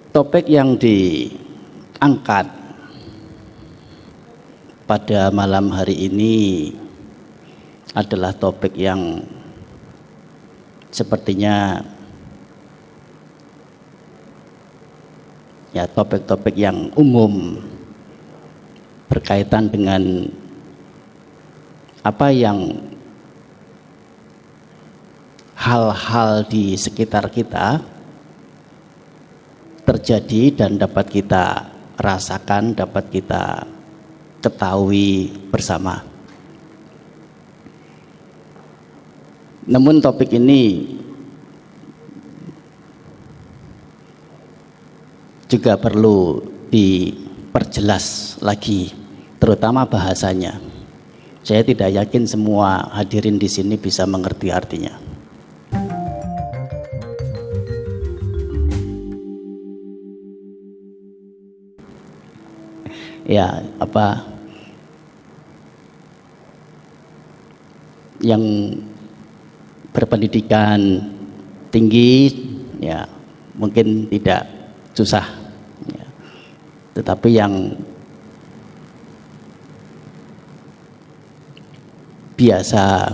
Topik yang diangkat pada malam hari ini adalah topik yang sepertinya topik-topik yang umum berkaitan dengan apa yang hal-hal di sekitar kita terjadi dan dapat kita rasakan, dapat kita ketahui bersama. Namun topik ini juga perlu diperjelas lagi, terutama bahasanya. Saya tidak yakin semua hadirin di sini bisa mengerti artinya. Ya, apa yang berpendidikan tinggi ya mungkin tidak susah ya. Tetapi yang biasa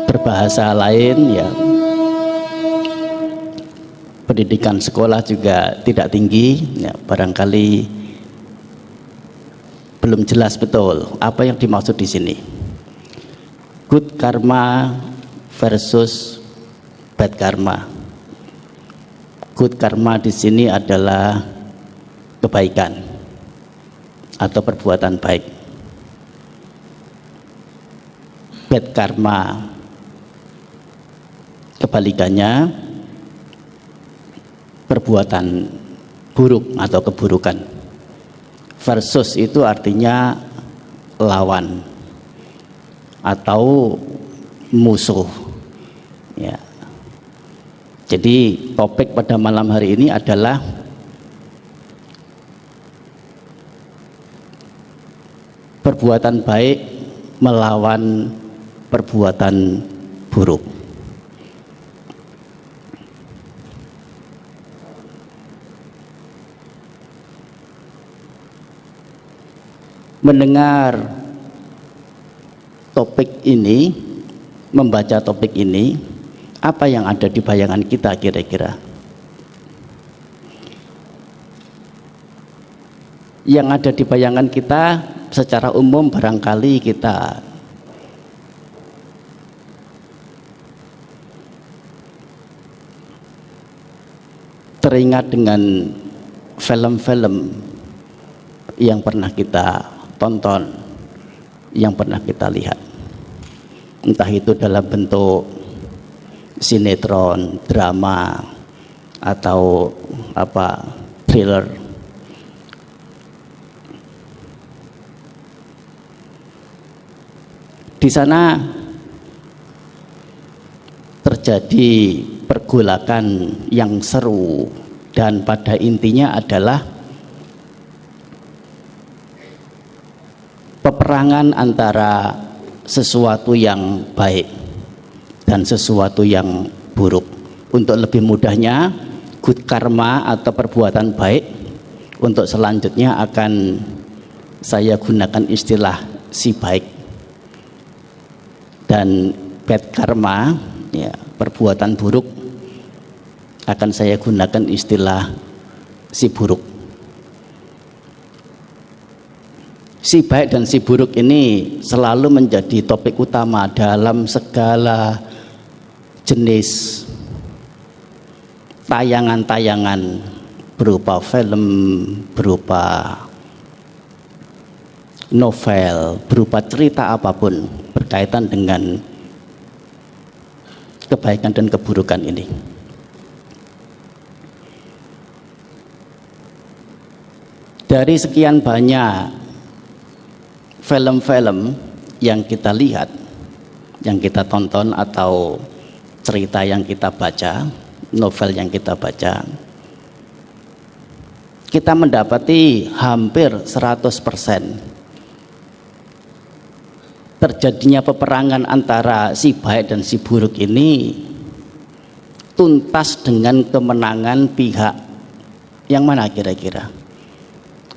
berbahasa lain ya, pendidikan sekolah juga tidak tinggi ya, barangkali belum jelas betul apa yang dimaksud di sini. Good karma versus bad karma. Good karma di sini adalah kebaikan atau perbuatan baik. Bad karma kebalikannya, perbuatan buruk atau keburukan. Versus itu artinya lawan atau musuh ya. Jadi topik pada malam hari ini adalah perbuatan baik melawan perbuatan buruk. Mendengar topik ini, membaca topik ini, apa yang ada di bayangan kita kira-kira? Yang ada di bayangan kita secara umum barangkali kita teringat dengan film-film yang pernah kita tonton, yang pernah kita lihat, entah itu dalam bentuk sinetron, drama, atau thriller. Di sana terjadi pergolakan yang seru dan pada intinya adalah peperangan antara sesuatu yang baik dan sesuatu yang buruk. Untuk lebih mudahnya, good karma atau perbuatan baik, untuk selanjutnya akan saya gunakan istilah si baik, dan bad karma ya, perbuatan buruk, akan saya gunakan istilah si buruk. Si baik dan si buruk ini selalu menjadi topik utama dalam segala jenis tayangan-tayangan berupa film, berupa novel, berupa cerita apapun berkaitan dengan kebaikan dan keburukan ini. Dari sekian banyak film-film yang kita lihat, yang kita tonton, atau cerita yang kita baca, novel yang kita baca, kita mendapati hampir 100% terjadinya peperangan antara si baik dan si buruk ini tuntas dengan kemenangan pihak Yang mana kira-kira?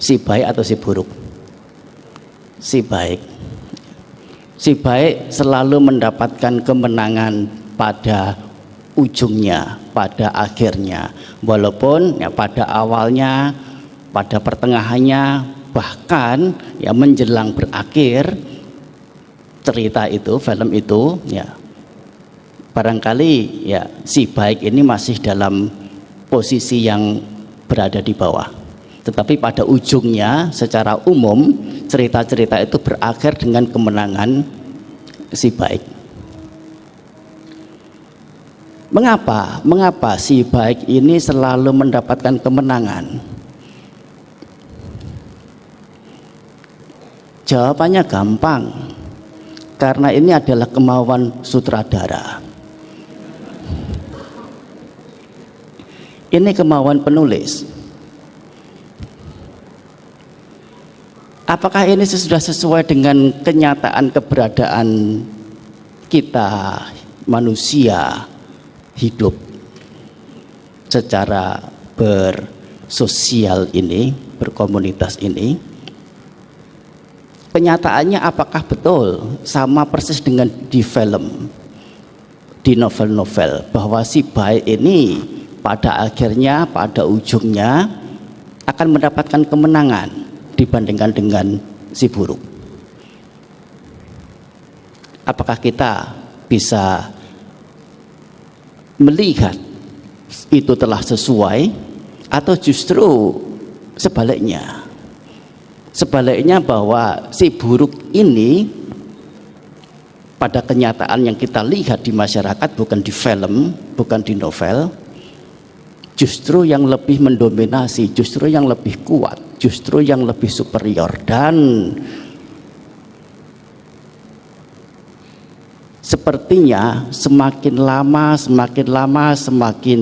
Si baik atau si buruk? Si baik. Si baik selalu mendapatkan kemenangan pada ujungnya, pada akhirnya. Walaupun ya pada awalnya, pada pertengahannya, bahkan ya menjelang berakhir cerita itu, film itu, ya barangkali ya si baik ini masih dalam posisi yang berada di bawah. Tetapi pada ujungnya secara umum cerita-cerita itu berakhir dengan kemenangan si baik. Mengapa si baik ini selalu mendapatkan kemenangan? Jawabannya gampang. Karena ini adalah kemauan sutradara. Ini kemauan penulis. Apakah ini sudah sesuai dengan kenyataan keberadaan kita manusia hidup secara bersosial ini, berkomunitas ini? Kenyataannya apakah betul sama persis dengan di film, di novel-novel, bahwa si baik ini pada akhirnya, pada ujungnya akan mendapatkan kemenangan dibandingkan dengan si buruk? Apakah kita bisa melihat itu telah sesuai atau justru sebaliknya? Sebaliknya bahwa si buruk ini pada kenyataan yang kita lihat di masyarakat, bukan di film, bukan di novel, justru yang lebih mendominasi, justru yang lebih kuat, justru yang lebih superior, dan sepertinya semakin lama semakin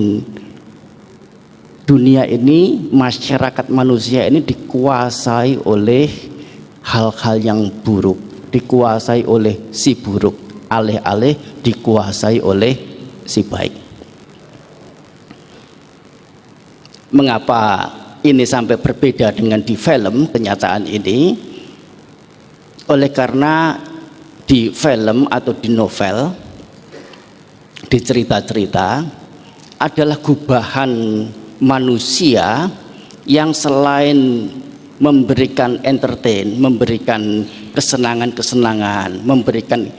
dunia ini, masyarakat manusia ini dikuasai oleh hal-hal yang buruk, dikuasai oleh si buruk, alih-alih dikuasai oleh si baik. Mengapa ini sampai berbeda dengan di film kenyataan ini? Oleh karena di film atau di novel, di cerita-cerita adalah gubahan manusia yang selain memberikan entertain, memberikan kesenangan-kesenangan, memberikan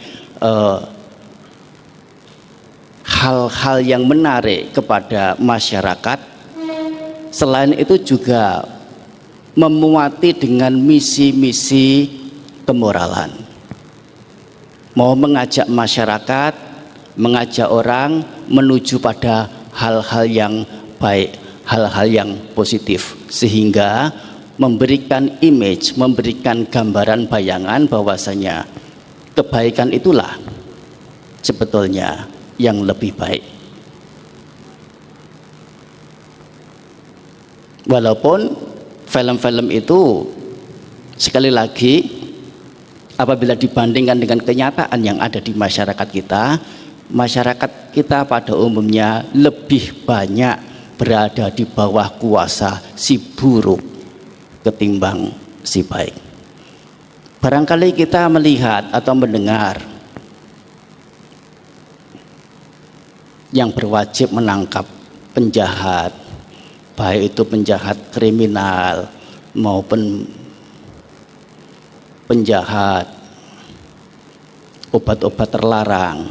hal-hal yang menarik kepada masyarakat, selain itu juga memuati dengan misi-misi kemoralan, mau mengajak masyarakat, mengajak orang menuju pada hal-hal yang baik, hal-hal yang positif, sehingga memberikan image, memberikan gambaran bayangan bahwasanya kebaikan itulah sebetulnya yang lebih baik. Walaupun film-film itu sekali lagi apabila dibandingkan dengan kenyataan yang ada di masyarakat kita pada umumnya lebih banyak berada di bawah kuasa si buruk ketimbang si baik. Barangkali kita melihat atau mendengar yang berwajib menangkap penjahat, baik itu penjahat kriminal maupun penjahat obat-obat terlarang.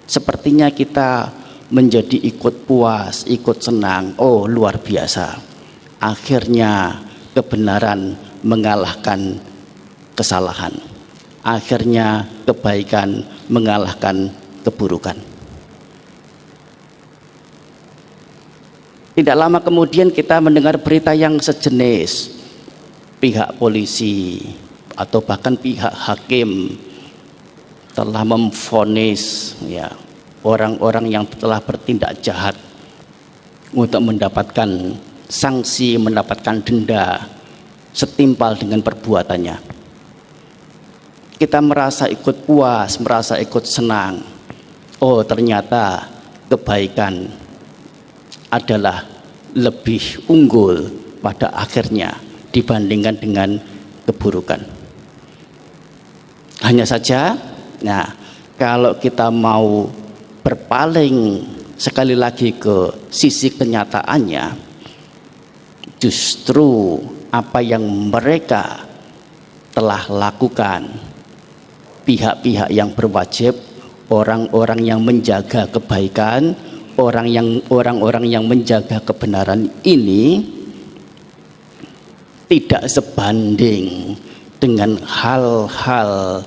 Sepertinya kita menjadi ikut puas, ikut senang. Oh, luar biasa. Akhirnya kebenaran mengalahkan kesalahan. Akhirnya kebaikan mengalahkan keburukan. Tidak lama kemudian kita mendengar berita yang sejenis. Pihak polisi atau bahkan pihak hakim telah memvonis ya orang-orang yang telah bertindak jahat untuk mendapatkan sanksi, mendapatkan denda setimpal dengan perbuatannya. Kita merasa ikut puas, merasa ikut senang. Oh, ternyata kebaikan adalah lebih unggul pada akhirnya dibandingkan dengan keburukan. Hanya saja, nah kalau kita mau berpaling sekali lagi ke sisi kenyataannya, justru apa yang mereka telah lakukan, pihak-pihak yang berwajib, orang-orang yang menjaga kebaikan, orang-orang yang menjaga kebenaran ini tidak sebanding dengan hal-hal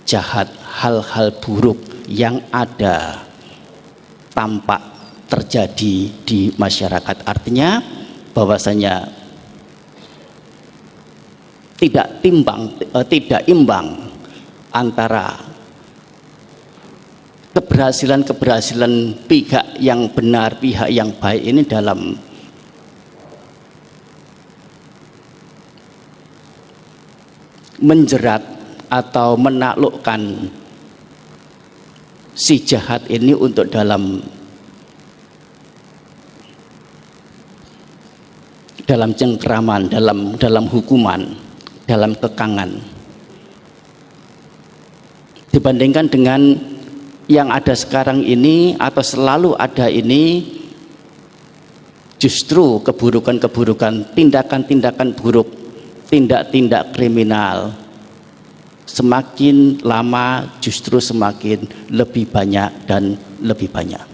jahat, hal-hal buruk yang ada tampak terjadi di masyarakat. Artinya bahwasanya tidak imbang antara keberhasilan pihak yang benar, pihak yang baik ini dalam menjerat atau menaklukkan si jahat ini untuk dalam cengkraman, dalam hukuman, dalam kekangan, dibandingkan dengan yang ada sekarang ini atau selalu ada ini. Justru keburukan-keburukan, tindakan-tindakan buruk, tindak-tindak kriminal semakin lama justru semakin lebih banyak dan lebih banyak.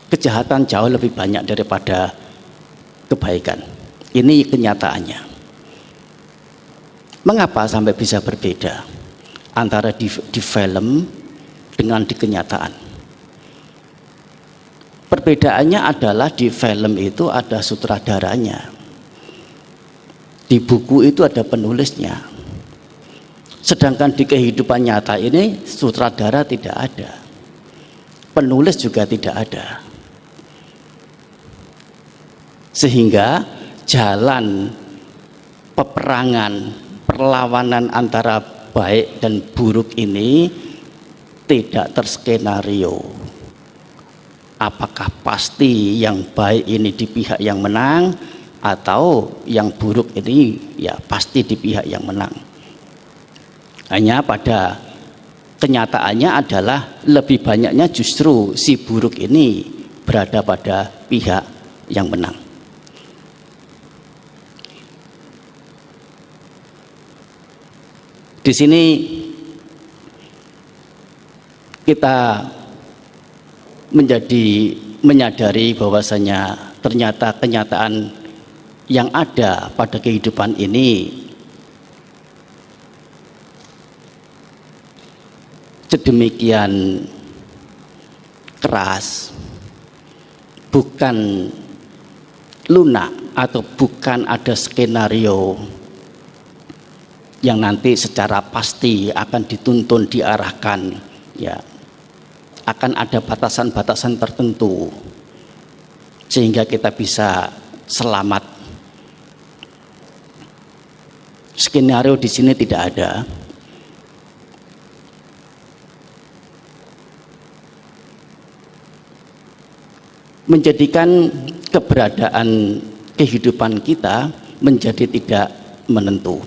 Kejahatan jauh lebih banyak daripada kebaikan. Ini kenyataannya. Mengapa sampai bisa berbeda antara di film dengan di kenyataan? Perbedaannya adalah di film itu ada sutradaranya, di buku itu ada penulisnya. Sedangkan di kehidupan nyata ini sutradara tidak ada, penulis juga tidak ada. Sehingga jalan peperangan, perlawanan antara baik dan buruk ini tidak terskenario. Apakah pasti yang baik ini di pihak yang menang, atau yang buruk ini ya pasti di pihak yang menang. Hanya pada kenyataannya adalah lebih banyaknya justru si buruk ini berada pada pihak yang menang. Di sini kita menyadari bahwasanya ternyata kenyataan yang ada pada kehidupan ini sedemikian keras, bukan lunak atau bukan ada skenario yang nanti secara pasti akan dituntun, diarahkan, ya akan ada batasan-batasan tertentu sehingga kita bisa selamat. Skenario di sini tidak ada. Menjadikan keberadaan kehidupan kita menjadi tidak menentu.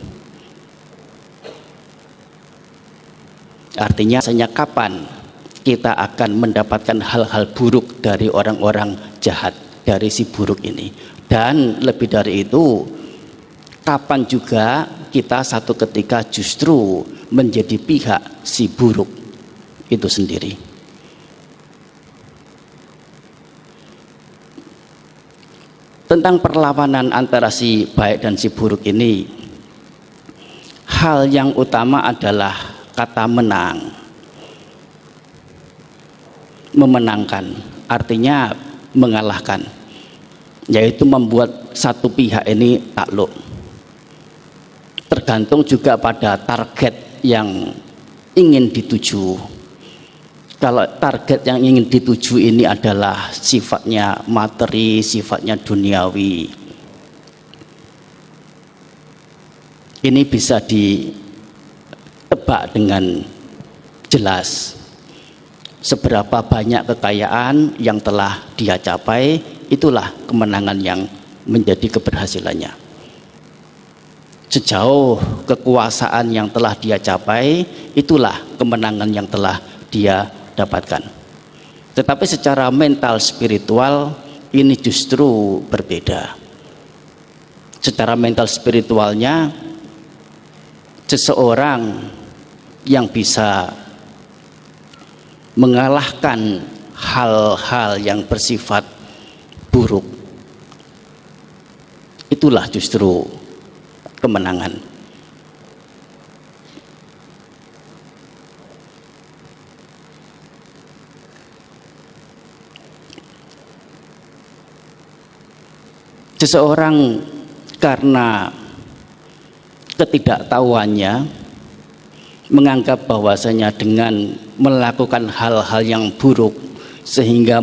Artinya hanya kapan kita akan mendapatkan hal-hal buruk dari orang-orang jahat, dari si buruk ini. Dan lebih dari itu, kapan juga kita satu ketika justru menjadi pihak si buruk itu sendiri. Tentang perlawanan antara si baik dan si buruk ini, hal yang utama adalah kata menang, memenangkan, artinya mengalahkan, yaitu membuat satu pihak ini takluk. Tergantung juga pada target yang ingin dituju. Kalau target yang ingin dituju ini adalah sifatnya materi, sifatnya duniawi, ini bisa ditebak dengan jelas seberapa banyak kekayaan yang telah dia capai, itulah kemenangan yang menjadi keberhasilannya. Sejauh kekuasaan yang telah dia capai, itulah kemenangan yang telah dia dapatkan. Tetapi secara mental spiritual ini justru berbeda. Secara mental spiritualnya, seseorang yang bisa mengalahkan hal-hal yang bersifat buruk, itulah justru kemenangan. Seseorang karena ketidaktahuannya menganggap bahwasanya dengan melakukan hal-hal yang buruk sehingga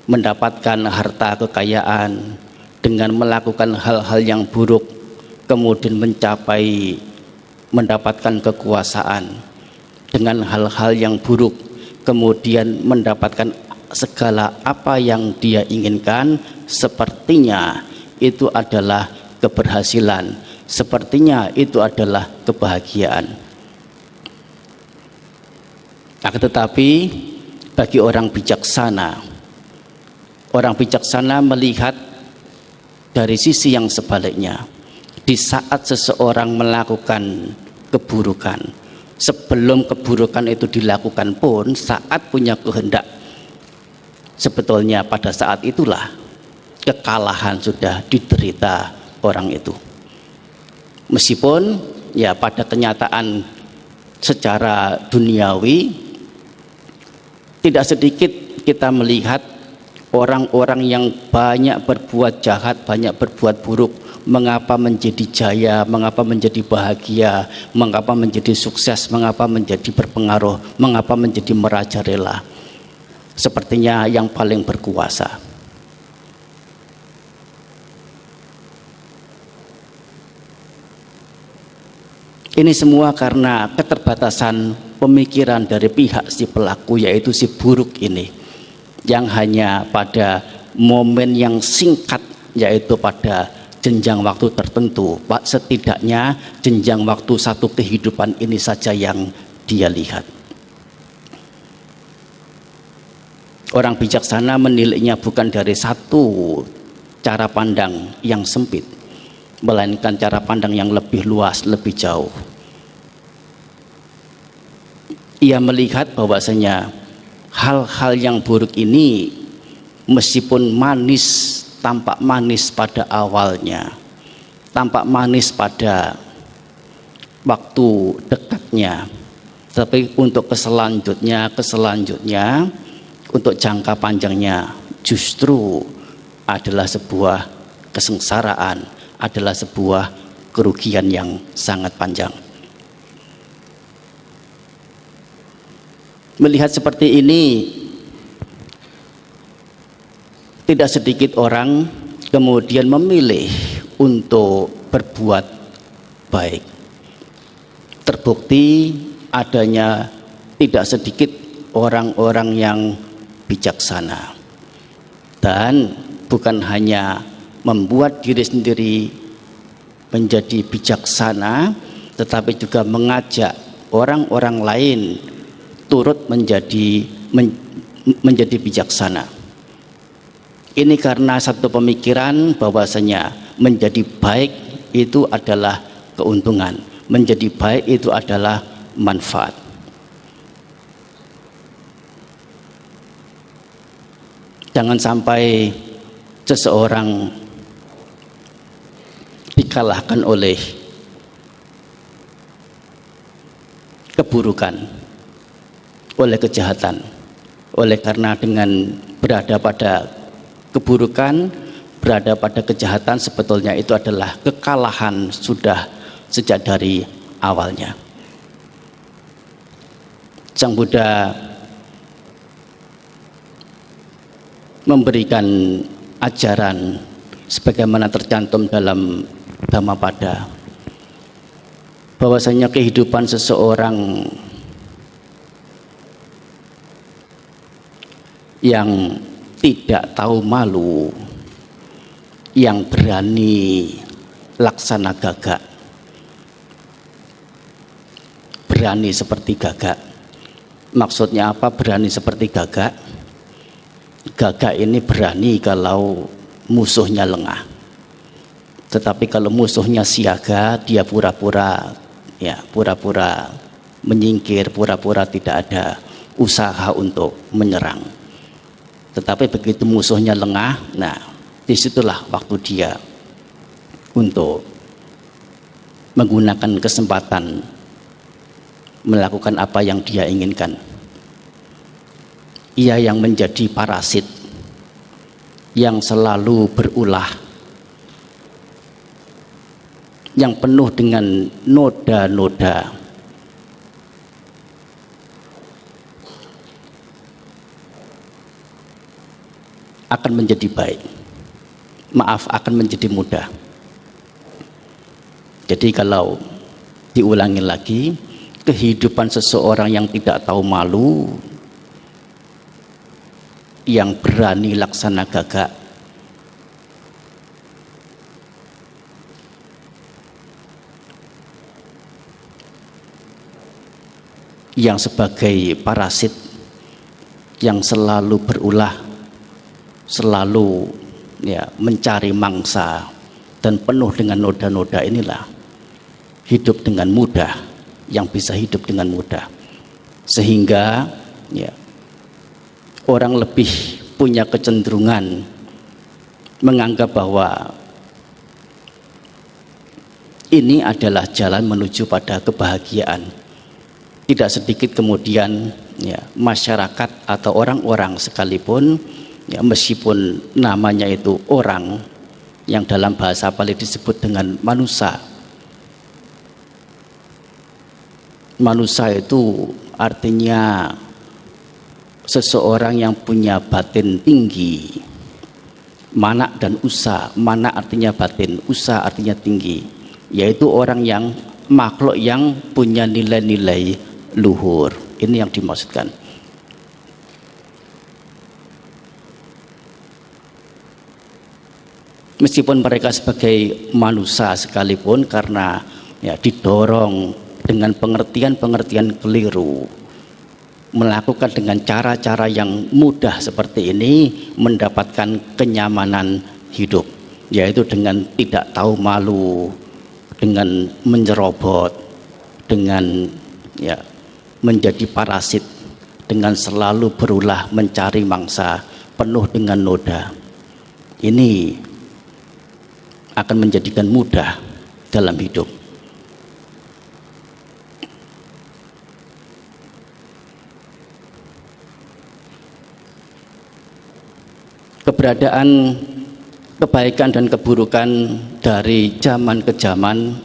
mendapatkan harta kekayaan, dengan melakukan hal-hal yang buruk kemudian mendapatkan kekuasaan, dengan hal-hal yang buruk kemudian mendapatkan segala apa yang dia inginkan, sepertinya itu adalah keberhasilan, sepertinya itu adalah kebahagiaan. Akan tetapi bagi orang bijaksana melihat dari sisi yang sebaliknya. Di saat seseorang melakukan keburukan, sebelum keburukan itu dilakukan pun, saat punya kehendak, sebetulnya pada saat itulah kekalahan sudah diderita orang itu. Meskipun ya pada kenyataan secara duniawi tidak sedikit kita melihat orang-orang yang banyak berbuat jahat, banyak berbuat buruk, mengapa menjadi jaya, mengapa menjadi bahagia, mengapa menjadi sukses, mengapa menjadi berpengaruh, mengapa menjadi merajalela. Sepertinya yang paling berkuasa. Ini semua karena keterbatasan pemikiran dari pihak si pelaku, yaitu si buruk ini, yang hanya pada momen yang singkat, yaitu pada jenjang waktu tertentu, setidaknya jenjang waktu satu kehidupan ini saja yang dia lihat. Orang bijaksana menilainya bukan dari satu cara pandang yang sempit, melainkan cara pandang yang lebih luas, lebih jauh. Ia melihat bahwasanya hal-hal yang buruk ini meskipun manis, tampak manis pada awalnya, tampak manis pada waktu dekatnya, tapi untuk keselanjutnya, untuk jangka panjangnya justru adalah sebuah kesengsaraan, adalah sebuah kerugian yang sangat panjang. Melihat seperti ini, tidak sedikit orang kemudian memilih untuk berbuat baik. Terbukti adanya tidak sedikit orang-orang yang bijaksana, dan bukan hanya membuat diri sendiri menjadi bijaksana, tetapi juga mengajak orang-orang lain turut menjadi bijaksana. Ini karena satu pemikiran bahwasanya menjadi baik itu adalah keuntungan, menjadi baik itu adalah manfaat. Jangan sampai seseorang dikalahkan oleh keburukan, oleh kejahatan, oleh karena dengan berada pada keburukan, berada pada kejahatan, sebetulnya itu adalah kekalahan sudah sejak dari awalnya. Sang Buddha memberikan ajaran sebagaimana tercantum dalam Dhammapada, bahwasanya kehidupan seseorang yang tidak tahu malu, yang berani laksana gagak, berani seperti gagak. Maksudnya apa berani seperti gagak? Gagak ini berani kalau musuhnya lengah, tetapi kalau musuhnya siaga, dia pura-pura menyingkir, pura-pura tidak ada usaha untuk menyerang. Tetapi begitu musuhnya lengah, nah disitulah waktu dia untuk menggunakan kesempatan melakukan apa yang dia inginkan. Ia yang menjadi parasit yang selalu berulah, yang penuh dengan noda-noda, akan menjadi baik, maaf, akan menjadi mudah. Jadi kalau diulangi lagi, kehidupan seseorang yang tidak tahu malu, yang berani laksana gagak, yang sebagai parasit yang selalu berulah, selalu mencari mangsa dan penuh dengan noda-noda, inilah hidup dengan mudah, yang bisa hidup dengan mudah. Sehingga orang lebih punya kecenderungan menganggap bahwa ini adalah jalan menuju pada kebahagiaan. Tidak sedikit kemudian masyarakat atau orang-orang sekalipun, meskipun namanya itu orang, yang dalam bahasa Bali disebut dengan manusia. Manusia itu artinya seseorang yang punya batin tinggi. Mana dan usa, mana artinya batin, usa artinya tinggi, yaitu orang yang makhluk yang punya nilai-nilai luhur. Ini yang dimaksudkan. Meskipun mereka sebagai manusia sekalipun, karena didorong dengan pengertian-pengertian keliru, melakukan dengan cara-cara yang mudah seperti ini, mendapatkan kenyamanan hidup, yaitu dengan tidak tahu malu, dengan menyerobot, dengan menjadi parasit, dengan selalu berulah mencari mangsa, penuh dengan noda. Ini akan menjadikan mudah dalam hidup. Keberadaan kebaikan dan keburukan dari zaman ke zaman,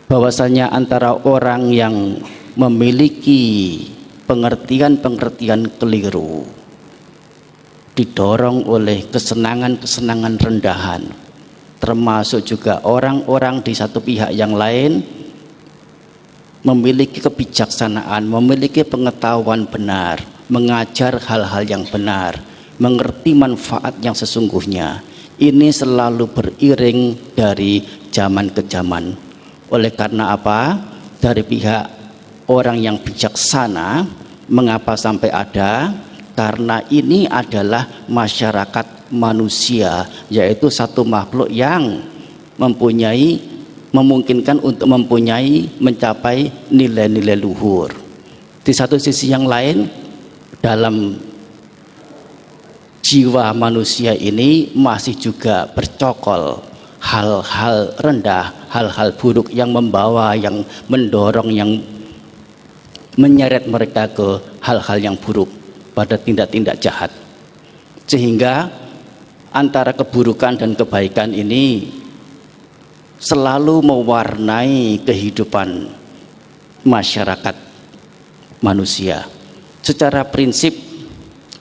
bahwasanya antara orang yang memiliki pengertian-pengertian keliru, didorong oleh kesenangan-kesenangan rendahan, termasuk juga orang-orang di satu pihak yang lain memiliki kebijaksanaan, memiliki pengetahuan benar, mengajar hal-hal yang benar, mengerti manfaat yang sesungguhnya. Ini selalu beriring dari zaman ke zaman. Oleh karena apa? Dari pihak orang yang bijaksana, mengapa sampai ada? Karena ini adalah masyarakat manusia, yaitu satu makhluk yang memungkinkan untuk mencapai nilai-nilai luhur. Di satu sisi yang lain, dalam jiwa manusia ini masih juga bercokol hal-hal rendah, hal-hal buruk yang membawa, yang mendorong, yang menyeret mereka ke hal-hal yang buruk, pada tindak-tindak jahat. Sehingga antara keburukan dan kebaikan ini selalu mewarnai kehidupan masyarakat manusia. Secara prinsip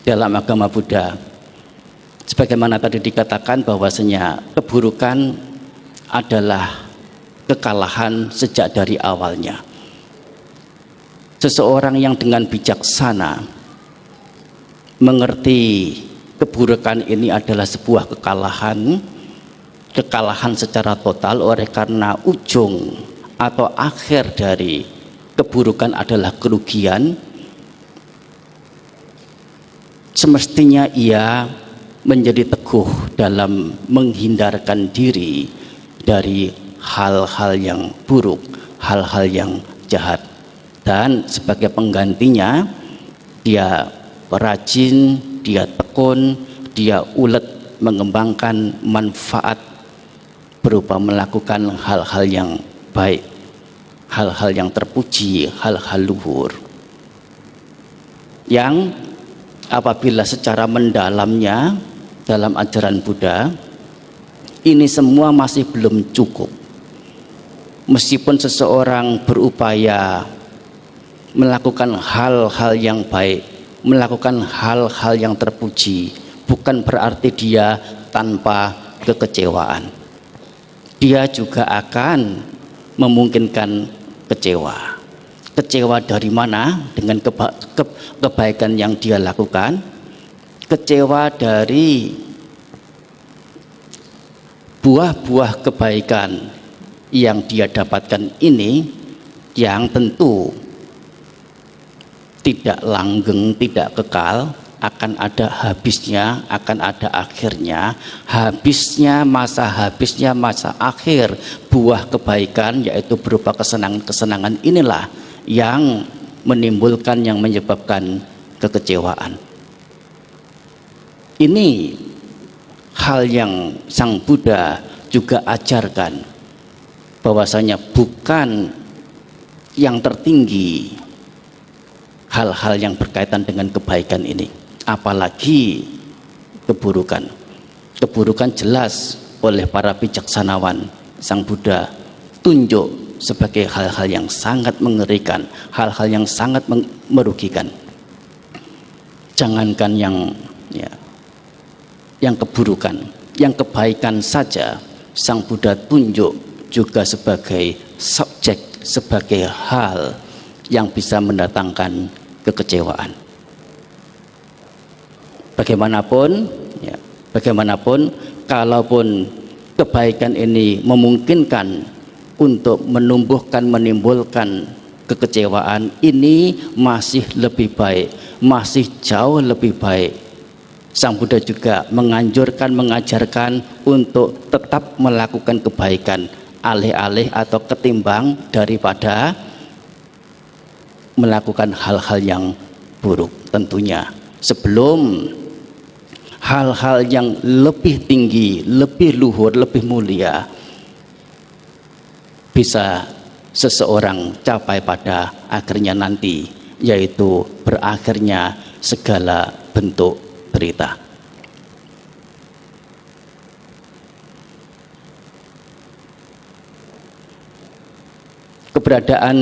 dalam agama Buddha, sebagaimana tadi dikatakan, bahwasanya keburukan adalah kekalahan sejak dari awalnya. Seseorang yang dengan bijaksana mengerti keburukan ini adalah sebuah kekalahan secara total, oleh karena ujung atau akhir dari keburukan adalah kerugian, semestinya ia menjadi teguh dalam menghindarkan diri dari hal-hal yang buruk, hal-hal yang jahat, dan sebagai penggantinya dia rajin, dia tekun, dia ulet mengembangkan manfaat berupa melakukan hal-hal yang baik, hal-hal yang terpuji, hal-hal luhur, yang apabila secara mendalamnya dalam ajaran Buddha ini semua masih belum cukup. Meskipun seseorang berupaya melakukan hal-hal yang baik, melakukan hal-hal yang terpuji, bukan berarti dia tanpa kekecewaan. Dia juga akan memungkinkan kecewa. Kecewa dari mana? Dengan kebaikan yang dia lakukan. Kecewa dari buah-buah kebaikan yang dia dapatkan ini, yang tentu tidak langgeng, tidak kekal, akan ada habisnya, akan ada akhirnya. Habisnya masa akhir buah kebaikan, yaitu berupa kesenangan-kesenangan, inilah yang menimbulkan, yang menyebabkan kekecewaan. Ini hal yang Sang Buddha juga ajarkan, bahwasanya bukan yang tertinggi hal-hal yang berkaitan dengan kebaikan ini, apalagi keburukan. Keburukan jelas oleh para bijaksanawan Sang Buddha tunjuk sebagai hal-hal yang sangat mengerikan, hal-hal yang sangat merugikan. Jangankan yang keburukan, yang kebaikan saja Sang Buddha tunjuk juga sebagai subjek, sebagai hal yang bisa mendatangkan kekecewaan. Bagaimanapun, kalaupun kebaikan ini memungkinkan untuk menimbulkan kekecewaan, ini masih lebih baik, masih jauh lebih baik. Sang Buddha juga menganjurkan, mengajarkan untuk tetap melakukan kebaikan, alih-alih atau ketimbang daripada melakukan hal-hal yang buruk. Tentunya sebelum hal-hal yang lebih tinggi, lebih luhur, lebih mulia bisa seseorang capai pada akhirnya nanti, yaitu berakhirnya segala bentuk derita. Keberadaan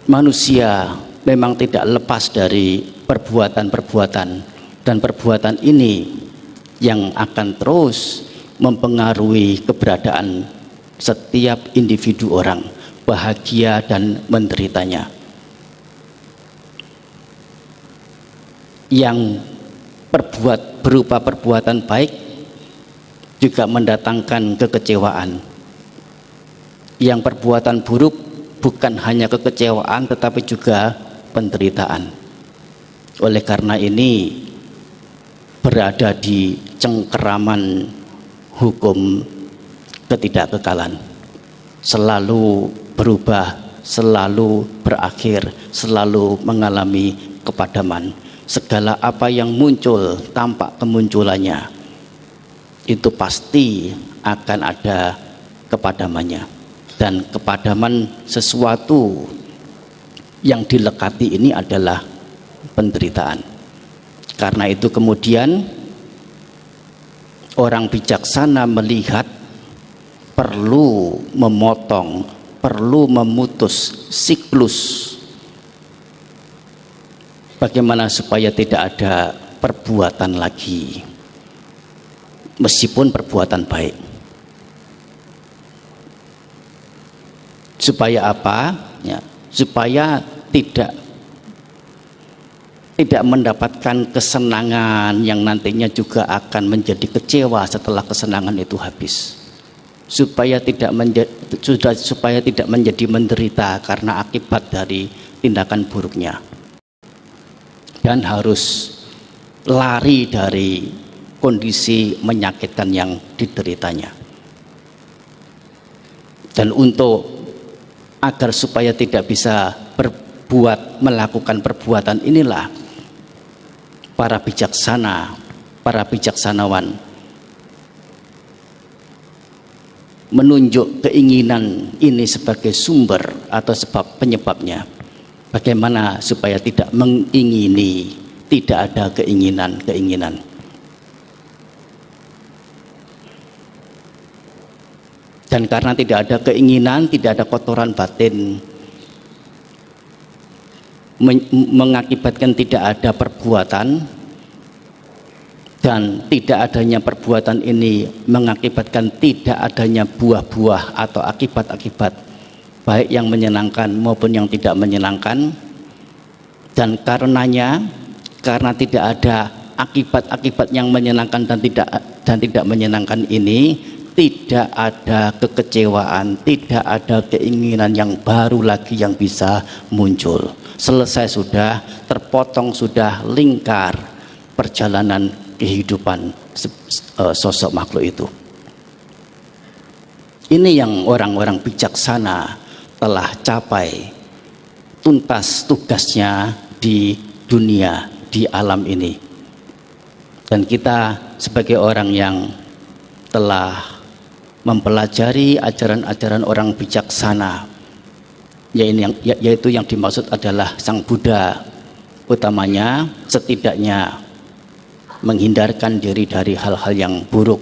manusia memang tidak lepas dari perbuatan-perbuatan, dan perbuatan ini yang akan terus mempengaruhi keberadaan setiap individu orang, bahagia dan menderitanya. Yang berupa perbuatan baik juga mendatangkan kekecewaan. Yang perbuatan buruk bukan hanya kekecewaan tetapi juga penderitaan. Oleh karena ini, berada di cengkeraman hukum ketidakkekalan, selalu berubah, selalu berakhir, selalu mengalami kepadaman. Segala apa yang muncul, tampak kemunculannya, itu pasti akan ada kepadamannya. Dan kepadaman sesuatu yang dilekati ini adalah penderitaan. Karena itu kemudian orang bijaksana melihat perlu memotong, perlu memutus siklus. Bagaimana supaya tidak ada perbuatan lagi, meskipun perbuatan baik. Supaya apa? Ya, supaya tidak tidak mendapatkan kesenangan yang nantinya juga akan menjadi kecewa setelah kesenangan itu habis, supaya tidak menjadi menderita karena akibat dari tindakan buruknya, dan harus lari dari kondisi menyakitkan yang dideritanya. Dan untuk agar supaya tidak bisa melakukan perbuatan inilah para bijaksanawan menunjuk keinginan ini sebagai sumber atau sebab penyebabnya. Bagaimana supaya tidak mengingini, tidak ada keinginan-keinginan. Dan karena tidak ada keinginan, tidak ada kotoran batin, mengakibatkan tidak ada perbuatan, dan tidak adanya perbuatan ini mengakibatkan tidak adanya buah-buah atau akibat-akibat baik yang menyenangkan maupun yang tidak menyenangkan. Dan karena tidak ada akibat-akibat yang menyenangkan dan tidak menyenangkan ini, tidak ada kekecewaan, tidak ada keinginan yang baru lagi yang bisa muncul. Selesai sudah, terpotong sudah lingkar perjalanan kehidupan sosok makhluk itu. Ini yang orang-orang bijaksana telah capai tuntas tugasnya di dunia, di alam ini. Dan kita sebagai orang yang telah mempelajari ajaran-ajaran orang bijaksana, yaitu yang dimaksud adalah Sang Buddha, utamanya setidaknya menghindarkan diri dari hal-hal yang buruk,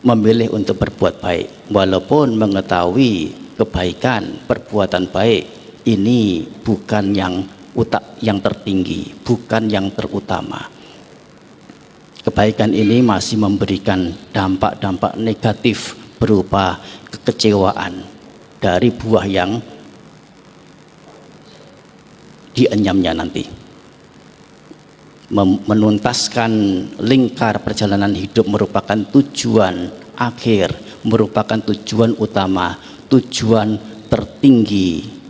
memilih untuk berbuat baik walaupun mengetahui kebaikan, perbuatan baik ini bukan yang tertinggi, bukan yang terutama. Kebaikan ini masih memberikan dampak-dampak negatif berupa kekecewaan dari buah yang dienyamnya nanti. Menuntaskan lingkar perjalanan hidup merupakan tujuan akhir, merupakan tujuan utama, tujuan tertinggi.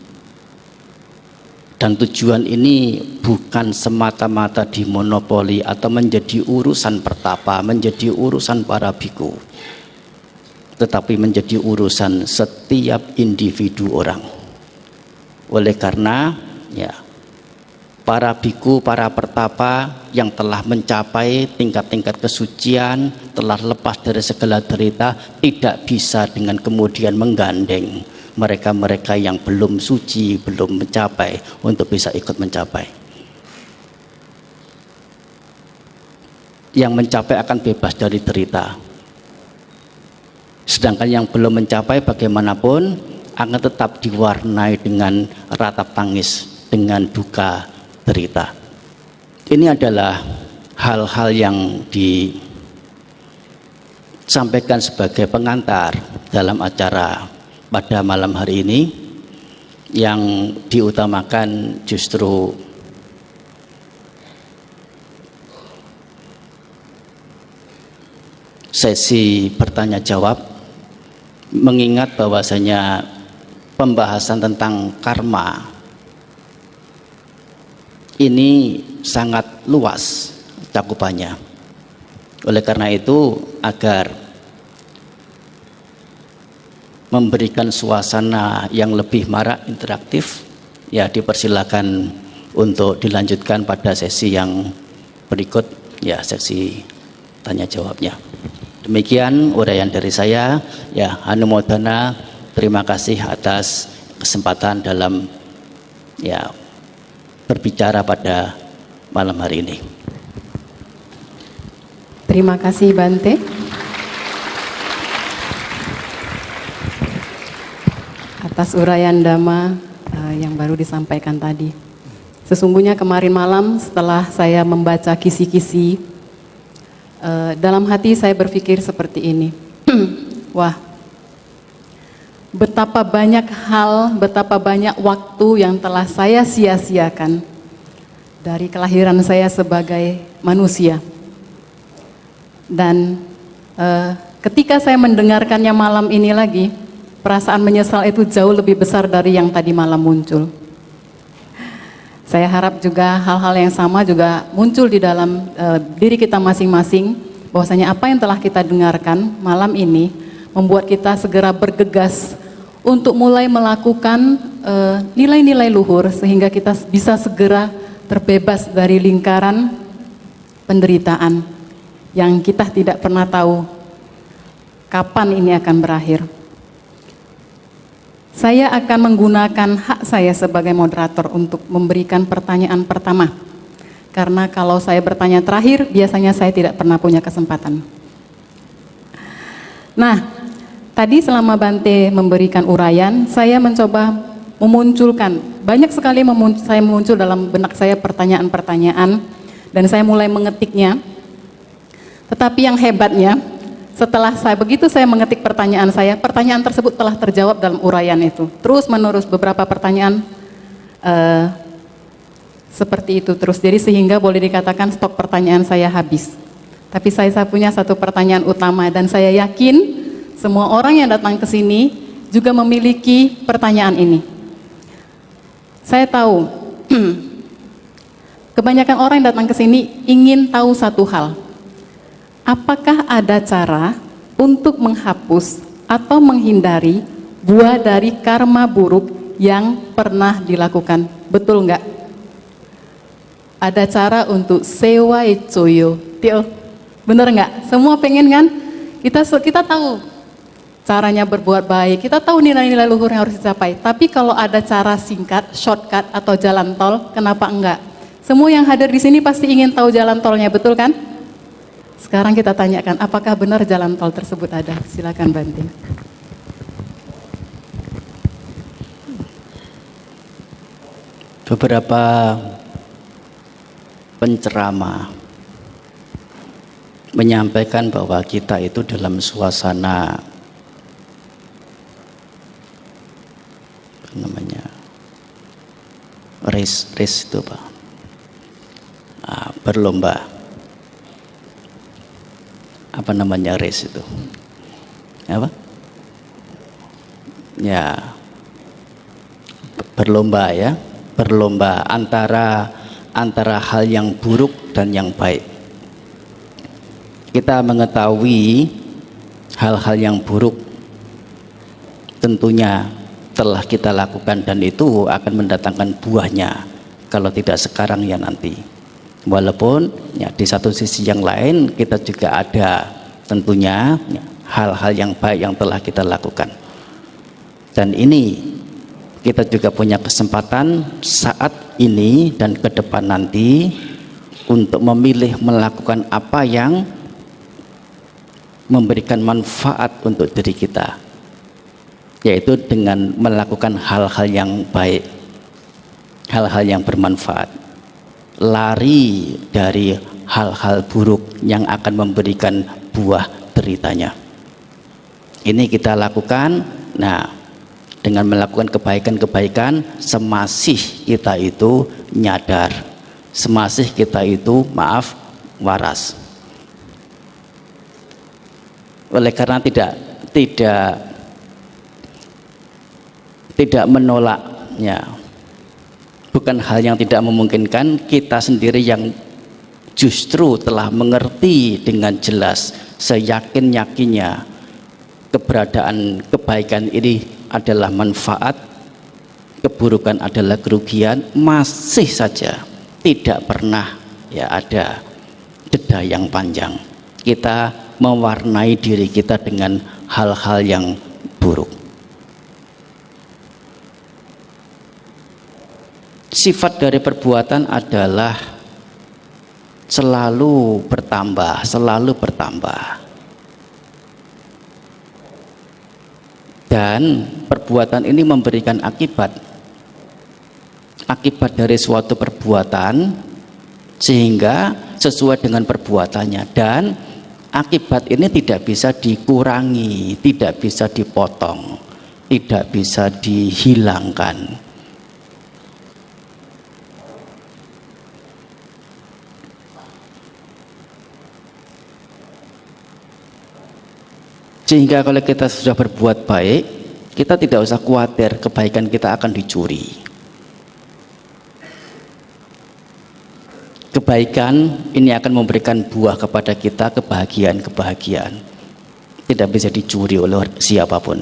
Dan tujuan ini bukan semata-mata dimonopoli atau menjadi urusan pertapa, menjadi urusan para biku, tetapi menjadi urusan setiap individu orang. Oleh karena para biku, para pertapa yang telah mencapai tingkat-tingkat kesucian, telah lepas dari segala derita, tidak bisa dengan kemudian menggandeng mereka-mereka yang belum suci, belum mencapai untuk bisa ikut mencapai. Yang mencapai akan bebas dari derita. Sedangkan yang belum mencapai bagaimanapun akan tetap diwarnai dengan ratap tangis, dengan duka, derita. Ini adalah hal-hal yang disampaikan sebagai pengantar dalam acara pada malam hari ini, yang diutamakan justru sesi bertanya jawab, mengingat bahwasanya pembahasan tentang karma ini sangat luas cakupannya. Oleh karena itu, agar memberikan suasana yang lebih marak, interaktif, ya dipersilakan untuk dilanjutkan pada sesi yang berikut, ya sesi tanya jawabnya. Demikian uraian dari saya, ya hanumodana, terima kasih atas kesempatan dalam berbicara pada malam hari ini. Terima kasih Bante atas uraian Dhamma yang baru disampaikan tadi. Sesungguhnya kemarin malam setelah saya membaca kisi-kisi, dalam hati saya berpikir seperti ini. Wah, betapa banyak hal, betapa banyak waktu yang telah saya sia-siakan dari kelahiran saya sebagai manusia. Dan ketika saya mendengarkannya malam ini lagi, perasaan menyesal itu jauh lebih besar dari yang tadi malam muncul. Saya harap juga hal-hal yang sama juga muncul di dalam diri kita masing-masing, bahwasanya apa yang telah kita dengarkan malam ini membuat kita segera bergegas untuk mulai melakukan nilai-nilai luhur sehingga kita bisa segera terbebas dari lingkaran penderitaan yang kita tidak pernah tahu kapan ini akan berakhir. Saya akan menggunakan hak saya sebagai moderator untuk memberikan pertanyaan pertama. Karena kalau saya bertanya terakhir, biasanya saya tidak pernah punya kesempatan. Nah, tadi selama Bante memberikan uraian, saya mencoba memunculkan, banyak sekali saya muncul dalam benak saya pertanyaan-pertanyaan, dan saya mulai mengetiknya. Tetapi yang hebatnya, setelah begitu saya mengetik pertanyaan saya, pertanyaan tersebut telah terjawab dalam uraian itu. Terus menerus beberapa pertanyaan seperti itu terus. Jadi sehingga boleh dikatakan stok pertanyaan saya habis. Tapi saya punya satu pertanyaan utama dan saya yakin semua orang yang datang ke sini juga memiliki pertanyaan ini. Saya tahu kebanyakan orang yang datang ke sini ingin tahu satu hal. Apakah ada cara untuk menghapus atau menghindari buah dari karma buruk yang pernah dilakukan? Betul nggak? Ada cara untuk sewa icoyo. Bener nggak? Semua pengen kan? Kita tahu caranya berbuat baik, kita tahu nilai-nilai luhur yang harus dicapai. Tapi kalau ada cara singkat, shortcut atau jalan tol, kenapa enggak? Semua yang hadir di sini pasti ingin tahu jalan tolnya, betul kan? Sekarang kita tanyakan, apakah benar jalan tol tersebut ada? Silakan Bante. Beberapa penceramah menyampaikan bahwa kita itu dalam suasana race itu Pak, berlomba. Apa namanya race itu? Apa? Ya, berlomba ya, berlomba antara hal yang buruk dan yang baik. Kita mengetahui hal-hal yang buruk tentunya telah kita lakukan dan itu akan mendatangkan buahnya kalau tidak sekarang ya nanti. Walaupun ya di satu sisi yang lain kita juga ada tentunya ya, hal-hal yang baik yang telah kita lakukan. Dan ini kita juga punya kesempatan saat ini dan ke depan nanti untuk memilih melakukan apa yang memberikan manfaat untuk diri kita, yaitu dengan melakukan hal-hal yang baik, hal-hal yang bermanfaat, lari dari hal-hal buruk yang akan memberikan buah deritanya. Ini kita lakukan, nah dengan melakukan kebaikan-kebaikan semasih kita itu nyadar, semasih kita itu waras. Oleh karena tidak menolaknya, bukan hal yang tidak memungkinkan, kita sendiri yang justru telah mengerti dengan jelas, seyakin-yakinnya keberadaan kebaikan ini adalah manfaat, keburukan adalah kerugian, masih saja tidak pernah ya ada jeda yang panjang kita mewarnai diri kita dengan hal-hal yang buruk. Sifat dari perbuatan adalah selalu bertambah, selalu bertambah. Dan perbuatan ini memberikan akibat dari suatu perbuatan sehingga sesuai dengan perbuatannya, dan akibat ini tidak bisa dikurangi, tidak bisa dipotong, tidak bisa dihilangkan. Sehingga kalau kita sudah berbuat baik, kita tidak usah khawatir kebaikan kita akan dicuri. Kebaikan ini akan memberikan buah kepada kita, kebahagiaan-kebahagiaan. Tidak bisa dicuri oleh siapapun.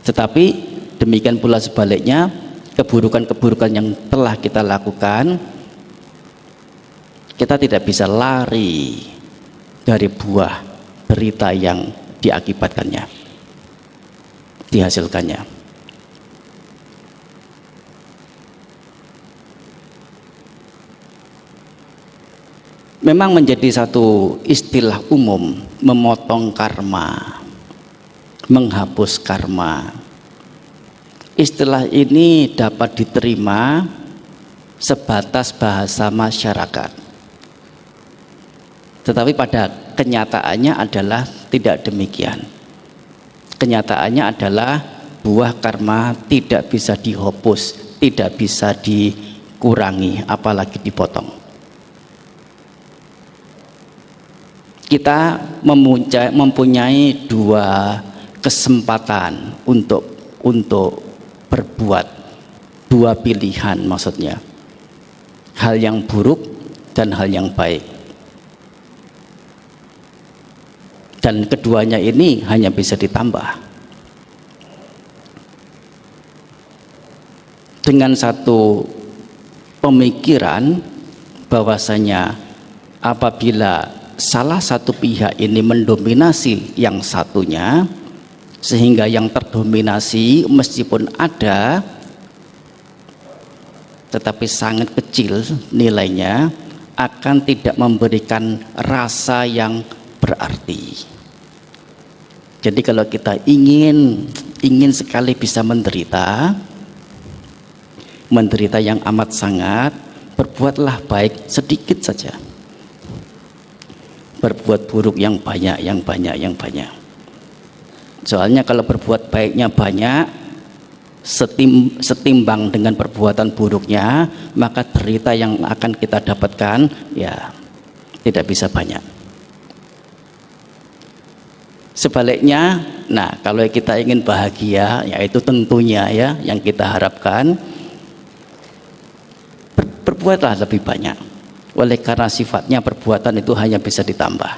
Tetapi demikian pula sebaliknya, keburukan-keburukan yang telah kita lakukan, kita tidak bisa lari dari buah berita yang diakibatkannya, dihasilkannya. Memang menjadi satu istilah umum memotong karma, menghapus karma. Istilah ini dapat diterima sebatas bahasa masyarakat, tetapi pada kenyataannya adalah tidak demikian. Kenyataannya adalah buah karma tidak bisa dihapus, tidak bisa dikurangi, apalagi dipotong. Kita mempunyai dua kesempatan untuk berbuat, dua pilihan maksudnya, hal yang buruk dan hal yang baik. Dan keduanya ini hanya bisa ditambah dengan satu pemikiran bahwasanya apabila salah satu pihak ini mendominasi yang satunya, sehingga yang terdominasi meskipun ada tetapi sangat kecil nilainya, akan tidak memberikan rasa yang berarti. Jadi kalau kita ingin sekali bisa menderita yang amat sangat, berbuatlah baik sedikit saja, berbuat buruk yang banyak. Soalnya kalau berbuat baiknya banyak setimbang dengan perbuatan buruknya, maka derita yang akan kita dapatkan ya tidak bisa banyak. Sebaliknya, nah kalau kita ingin bahagia, yaitu tentunya ya yang kita harapkan, berbuatlah lebih banyak. Oleh karena sifatnya perbuatan itu hanya bisa ditambah,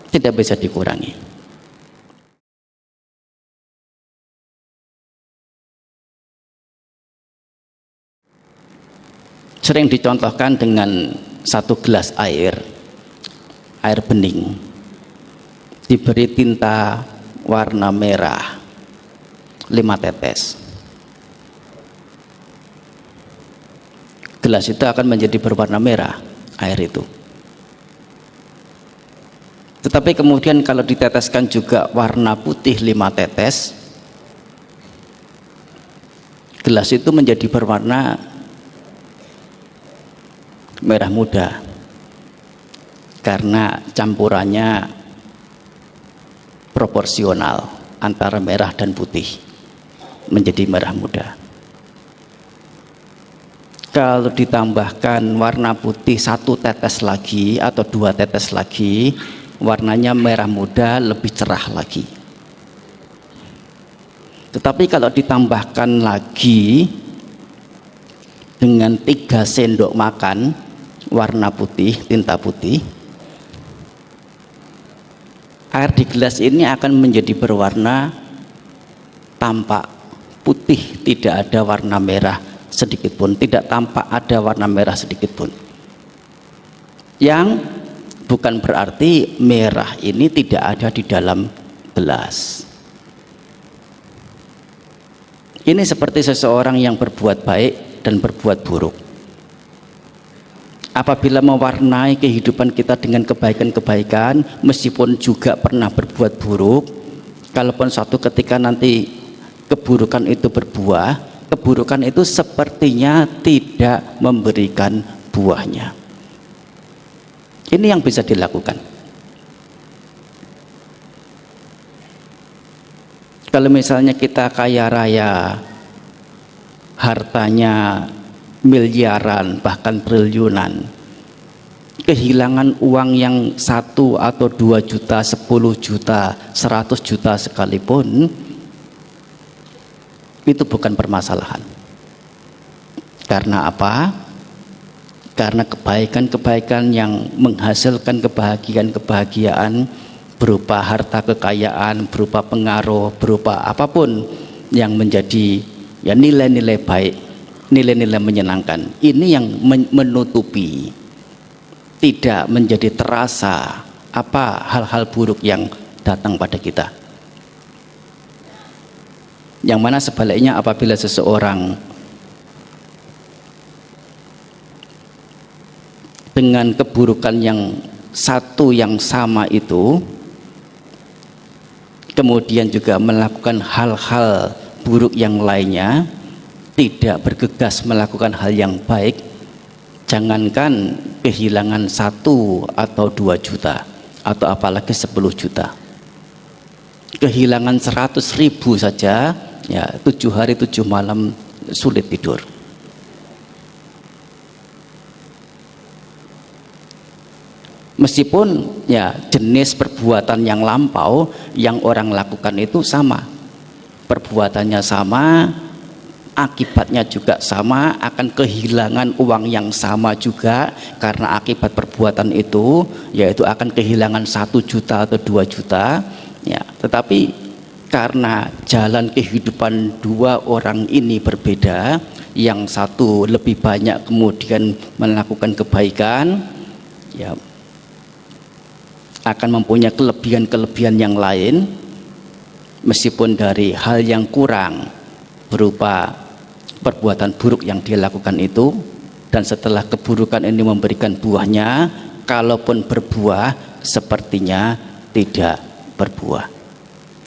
tidak bisa dikurangi. Sering dicontohkan dengan satu gelas air bening, diberi tinta warna merah 5 tetes. Gelas itu akan menjadi berwarna merah, air itu. Tetapi kemudian kalau diteteskan juga warna putih 5 tetes, gelas itu menjadi berwarna merah muda, karena campurannya proporsional antara merah dan putih, menjadi merah muda. Kalau ditambahkan warna putih 1 tetes lagi atau 2 tetes lagi, warnanya merah muda, lebih cerah lagi. Tetapi kalau ditambahkan lagi dengan 3 sendok makan warna putih, tinta putih, air di gelas ini akan menjadi berwarna tampak putih, tidak ada warna merah sedikit pun, tidak tampak ada warna merah sedikit pun. Yang bukan berarti merah ini tidak ada di dalam gelas. Ini seperti seseorang yang berbuat baik dan berbuat buruk. Apabila mewarnai kehidupan kita dengan kebaikan-kebaikan, meskipun juga pernah berbuat buruk, kalaupun suatu ketika nanti keburukan itu berbuah, keburukan itu sepertinya tidak memberikan buahnya. Ini yang bisa dilakukan. Kalau misalnya kita kaya raya, hartanya miliaran bahkan triliunan, kehilangan uang yang 1 atau 2 juta, 10 juta, 100 juta sekalipun, itu bukan permasalahan. Karena apa? Karena kebaikan-kebaikan yang menghasilkan kebahagiaan berupa harta kekayaan, berupa pengaruh, berupa apapun yang menjadi ya nilai-nilai baik, nilai-nilai menyenangkan, ini yang menutupi, tidak menjadi terasa apa hal-hal buruk yang datang pada kita. Yang mana sebaliknya, apabila seseorang dengan keburukan yang satu yang sama itu kemudian juga melakukan hal-hal buruk yang lainnya, tidak bergegas melakukan hal yang baik, jangankan kehilangan 1 atau 2 juta atau apalagi 10 juta, kehilangan 100.000 saja ya 7 hari 7 malam sulit tidur. Meskipun ya jenis perbuatan yang lampau yang orang lakukan itu sama, perbuatannya sama, akibatnya juga sama, akan kehilangan uang yang sama juga karena akibat perbuatan itu, yaitu akan kehilangan 1 juta atau 2 juta ya. Tetapi karena jalan kehidupan dua orang ini berbeda, yang satu lebih banyak kemudian melakukan kebaikan ya, akan mempunyai kelebihan-kelebihan yang lain, meskipun dari hal yang kurang berupa perbuatan buruk yang dia lakukan itu, dan setelah keburukan ini memberikan buahnya, kalaupun berbuah sepertinya tidak berbuah.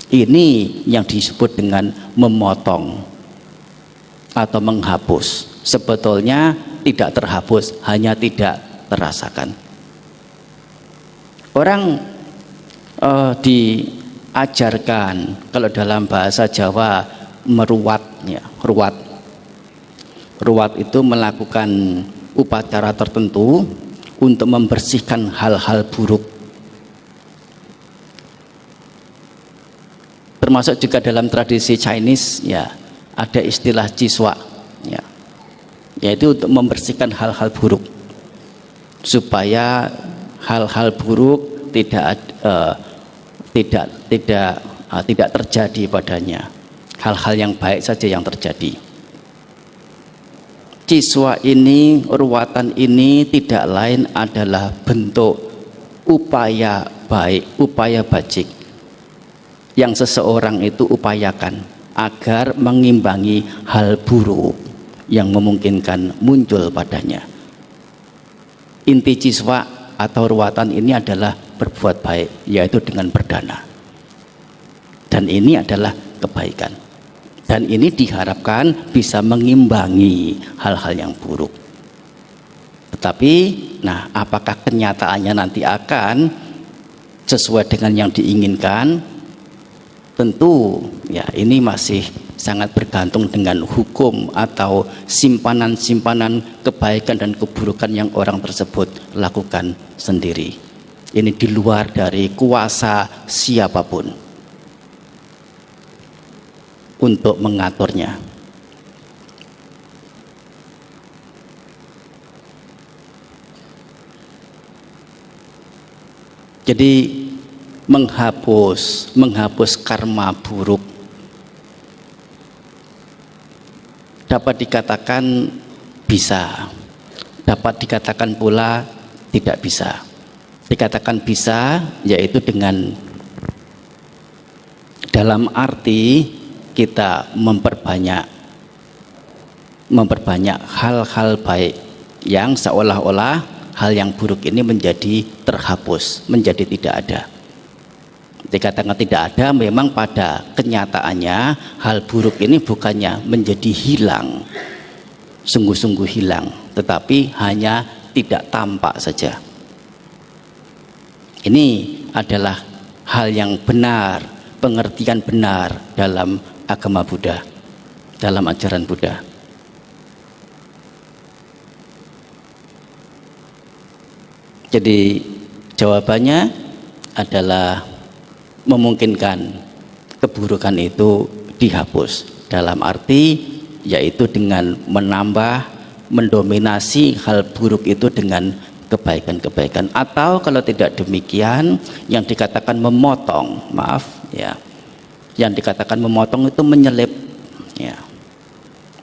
Ini yang disebut dengan memotong atau menghapus. Sebetulnya tidak terhapus, hanya tidak terasakan. Orang diajarkan, kalau dalam bahasa Jawa, meruat ya, ruat itu melakukan upacara tertentu untuk membersihkan hal-hal buruk, termasuk juga dalam tradisi Chinese ya ada istilah jiswa ya, yaitu untuk membersihkan hal-hal buruk supaya hal-hal buruk tidak terjadi padanya, hal-hal yang baik saja yang terjadi. Ciswa ini, ruwatan ini tidak lain adalah bentuk upaya baik, upaya bajik yang seseorang itu upayakan agar mengimbangi hal buruk yang memungkinkan muncul padanya. Inti ciswa atau ruwatan ini adalah berbuat baik, yaitu dengan berdana, dan ini adalah kebaikan, dan ini diharapkan bisa mengimbangi hal-hal yang buruk. Tetapi nah, apakah kenyataannya nanti akan sesuai dengan yang diinginkan? Tentu ya ini masih sangat bergantung dengan hukum atau simpanan-simpanan kebaikan dan keburukan yang orang tersebut lakukan sendiri. Ini di luar dari kuasa siapapun untuk mengaturnya. Jadi menghapus karma buruk dapat dikatakan bisa, dapat dikatakan pula tidak bisa. Dikatakan bisa yaitu dengan dalam arti kita memperbanyak hal-hal baik yang seolah-olah hal yang buruk ini menjadi terhapus, menjadi tidak ada. Dikatakan tidak ada, memang pada kenyataannya hal buruk ini bukannya menjadi hilang, sungguh-sungguh hilang, tetapi hanya tidak tampak saja. Ini adalah hal yang benar, pengertian benar dalam agama Buddha, dalam ajaran Buddha. Jadi jawabannya adalah memungkinkan keburukan itu dihapus, dalam arti yaitu dengan menambah, mendominasi hal buruk itu dengan kebaikan-kebaikan, atau kalau tidak demikian yang dikatakan memotong, maaf ya, yang dikatakan memotong itu menyelip ya,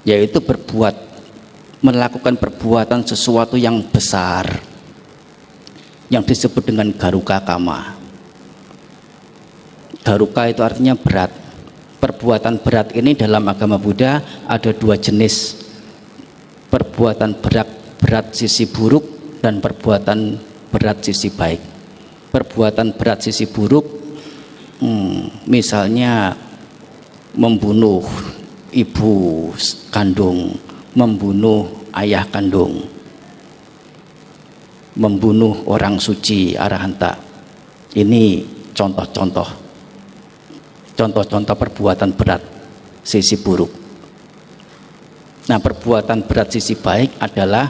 yaitu melakukan perbuatan sesuatu yang besar yang disebut dengan garuka kama. Garuka itu artinya berat. Perbuatan berat ini dalam agama Buddha ada dua jenis. Perbuatan berat sisi buruk dan perbuatan berat sisi baik. Perbuatan berat sisi buruk misalnya membunuh ibu kandung, membunuh ayah kandung, membunuh orang suci arahanta. Ini contoh-contoh perbuatan berat sisi buruk. Nah, perbuatan berat sisi baik adalah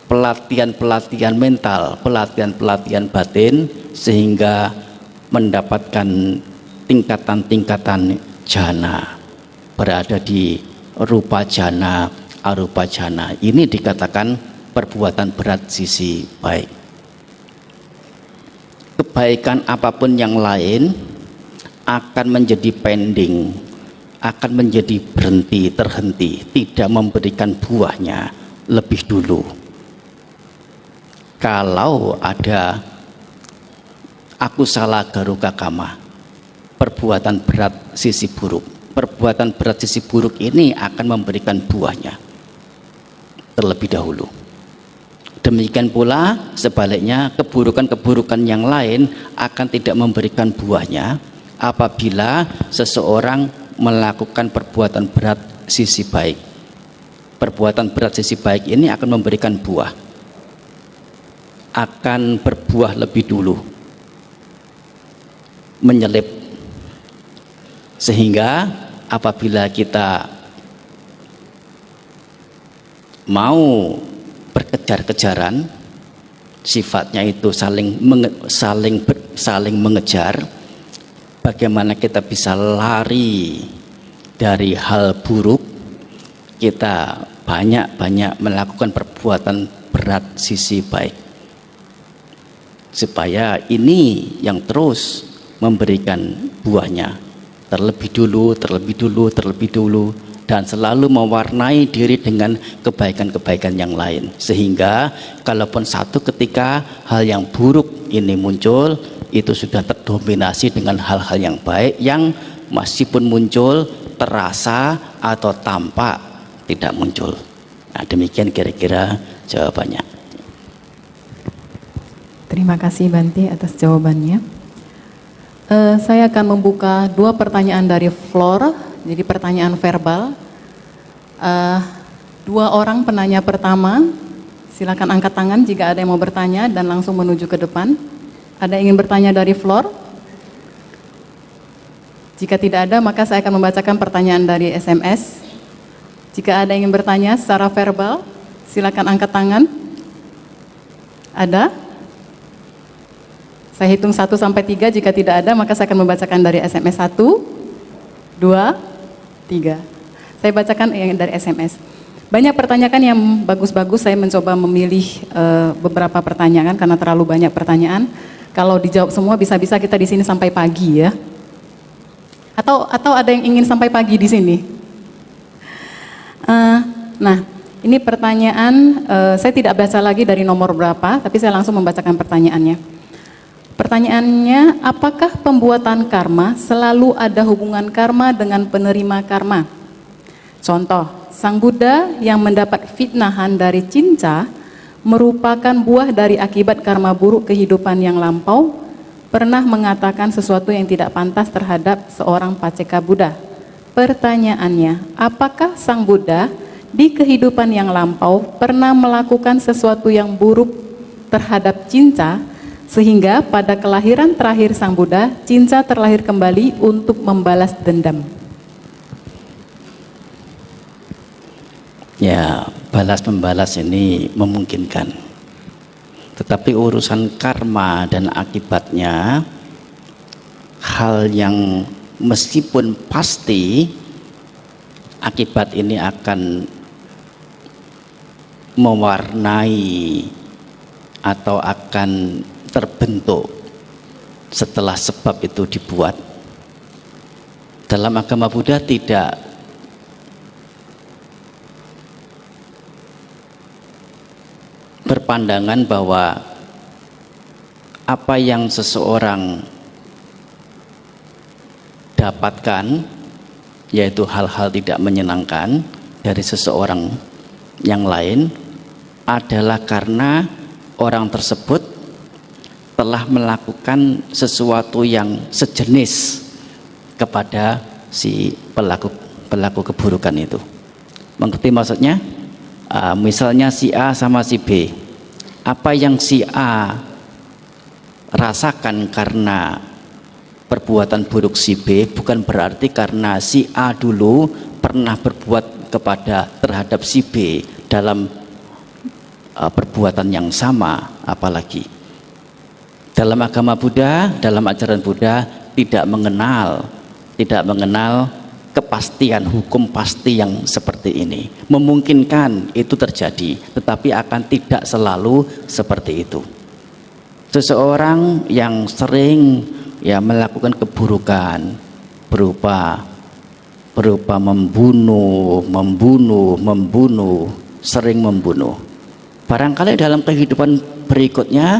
pelatihan-pelatihan mental, pelatihan-pelatihan batin, sehingga mendapatkan tingkatan-tingkatan jana, berada di rupa jana, arupa jana. Ini dikatakan perbuatan berat sisi baik. Kebaikan apapun yang lain akan menjadi pending, akan menjadi berhenti, terhenti, tidak memberikan buahnya lebih dulu. Kalau ada akusala garuka kama, perbuatan berat sisi buruk, perbuatan berat sisi buruk ini akan memberikan buahnya terlebih dahulu. Demikian pula sebaliknya, keburukan-keburukan yang lain akan tidak memberikan buahnya apabila seseorang melakukan perbuatan berat sisi baik. Perbuatan berat sisi baik ini akan memberikan buah, akan berbuah lebih dulu, menyelip, sehingga apabila kita mau berkejar-kejaran, sifatnya itu saling mengejar. Bagaimana kita bisa lari dari hal buruk? Kita banyak-banyak melakukan perbuatan berat sisi baik, supaya ini yang terus memberikan buahnya terlebih dulu, dan selalu mewarnai diri dengan kebaikan-kebaikan yang lain, sehingga kalaupun satu ketika hal yang buruk ini muncul, itu sudah terdominasi dengan hal-hal yang baik yang meskipun muncul terasa atau tampak tidak muncul. Nah, demikian kira-kira jawabannya. Terima kasih Bante atas jawabannya. Saya akan membuka 2 pertanyaan dari floor, jadi pertanyaan verbal. 2 orang penanya pertama, silakan angkat tangan jika ada yang mau bertanya dan langsung menuju ke depan. Ada yang ingin bertanya dari floor? Jika tidak ada, maka saya akan membacakan pertanyaan dari SMS. Jika ada yang ingin bertanya secara verbal, silakan angkat tangan. Ada? Saya hitung 1 sampai 3, jika tidak ada maka saya akan membacakan dari SMS. 1, 2, 3. Saya bacakan yang dari SMS. Banyak pertanyaan yang bagus-bagus, saya mencoba memilih beberapa pertanyaan karena terlalu banyak pertanyaan. Kalau dijawab semua bisa-bisa kita di sini sampai pagi ya. Atau ada yang ingin sampai pagi di sini? Nah, ini pertanyaan, saya tidak baca lagi dari nomor berapa, tapi saya langsung membacakan pertanyaannya. Pertanyaannya, apakah pembuatan karma selalu ada hubungan karma dengan penerima karma? Contoh, Sang Buddha yang mendapat fitnahan dari cinca merupakan buah dari akibat karma buruk kehidupan yang lampau, pernah mengatakan sesuatu yang tidak pantas terhadap seorang Paceka Buddha. Pertanyaannya, apakah Sang Buddha di kehidupan yang lampau pernah melakukan sesuatu yang buruk terhadap cinca, sehingga pada kelahiran terakhir Sang Buddha, cinca terlahir kembali untuk membalas dendam? Ya, balas-membalas ini memungkinkan. Tetapi urusan karma dan akibatnya, hal yang meskipun pasti akibat ini akan mewarnai atau akan terbentuk setelah sebab itu dibuat. Dalam agama Buddha tidak berpandangan bahwa apa yang seseorang dapatkan, yaitu hal-hal tidak menyenangkan dari seseorang yang lain, adalah karena orang tersebut telah melakukan sesuatu yang sejenis kepada si pelaku keburukan itu. Mengerti maksudnya? Misalnya si A sama si B, apa yang si A rasakan karena perbuatan buruk si B bukan berarti karena si A dulu pernah berbuat terhadap si B dalam perbuatan yang sama. Apalagi dalam agama Buddha, dalam ajaran Buddha tidak mengenal kepastian hukum pasti yang seperti ini. Memungkinkan itu terjadi, tetapi akan tidak selalu seperti itu. Seseorang yang sering melakukan keburukan berupa membunuh, sering membunuh. Barangkali dalam kehidupan berikutnya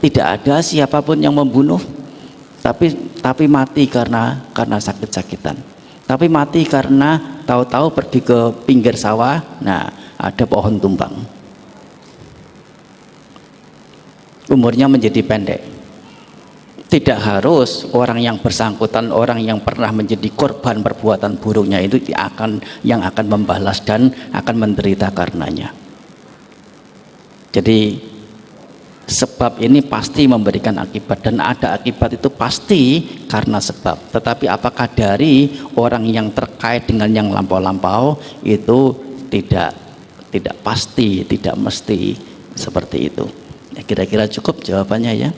tidak ada siapapun yang membunuh, tapi mati karena sakit-sakitan. Tapi mati karena tahu-tahu pergi ke pinggir sawah, ada pohon tumbang, umurnya menjadi pendek. Tidak harus orang yang bersangkutan, orang yang pernah menjadi korban perbuatan buruknya itu yang akan membalas dan akan menderita karenanya. Jadi sebab ini pasti memberikan akibat, dan ada akibat itu pasti karena sebab. Tetapi apakah dari orang yang terkait dengan yang lampau-lampau itu tidak pasti, tidak mesti seperti itu. Kira-kira cukup jawabannya ya.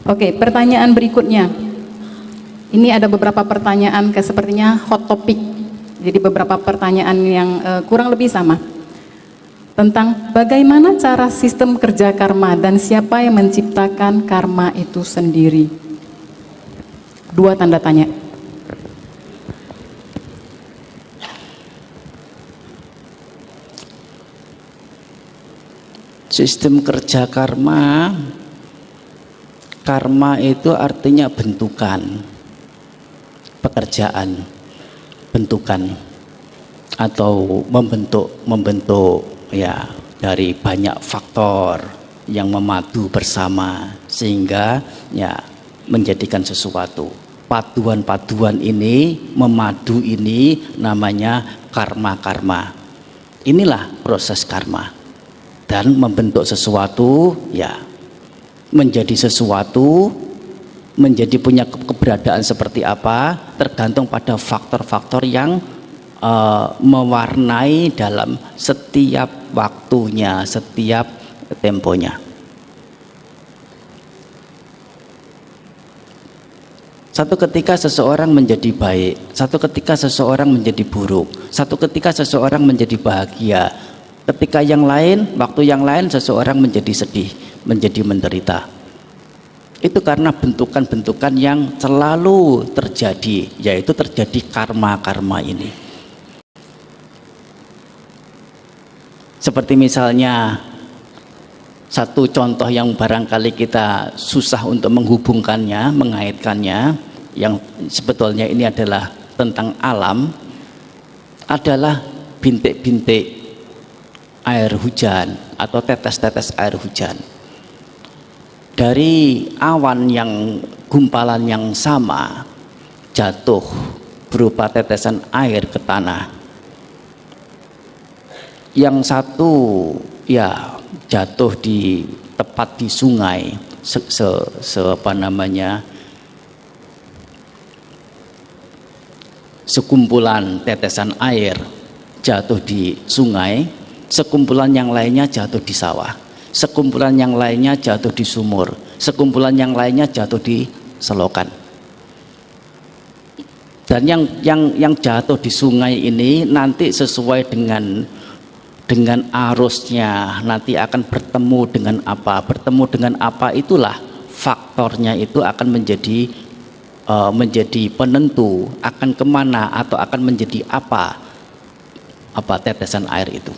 Oke, pertanyaan berikutnya. Ini ada beberapa pertanyaan sepertinya hot topic. Jadi beberapa pertanyaan yang kurang lebih sama. Tentang bagaimana cara sistem kerja karma dan siapa yang menciptakan karma itu sendiri. 2 tanda tanya. Sistem kerja karma itu artinya bentukan, pekerjaan, bentukan, atau membentuk dari banyak faktor yang memadu bersama sehingga menjadikan sesuatu. Paduan-paduan ini, memadu ini namanya karma. Inilah proses karma. Dan membentuk sesuatu, menjadi sesuatu, menjadi punya keberadaan seperti apa, tergantung pada faktor-faktor yang mewarnai dalam setiap waktunya, setiap temponya. Satu ketika seseorang menjadi baik, satu ketika seseorang menjadi buruk, satu ketika seseorang menjadi bahagia, ketika yang lain, waktu yang lain seseorang menjadi sedih, menjadi menderita. Itu karena bentukan-bentukan yang selalu terjadi, yaitu terjadi karma-karma ini. Seperti misalnya satu contoh yang barangkali kita susah untuk menghubungkannya, mengaitkannya, yang sebetulnya ini adalah tentang alam, adalah bintik-bintik air hujan atau tetes-tetes air hujan. Dari awan yang gumpalan yang sama jatuh berupa tetesan air ke tanah. Yang satu jatuh tepat di sungai, sekumpulan tetesan air jatuh di sungai, sekumpulan yang lainnya jatuh di sawah. sekumpulan yang lainnya jatuh di sumur, sekumpulan yang lainnya jatuh di selokan. Dan yang jatuh di sungai ini nanti sesuai dengan arusnya nanti akan bertemu dengan apa itulah faktornya itu akan menjadi penentu akan kemana atau akan menjadi apa tetesan air itu.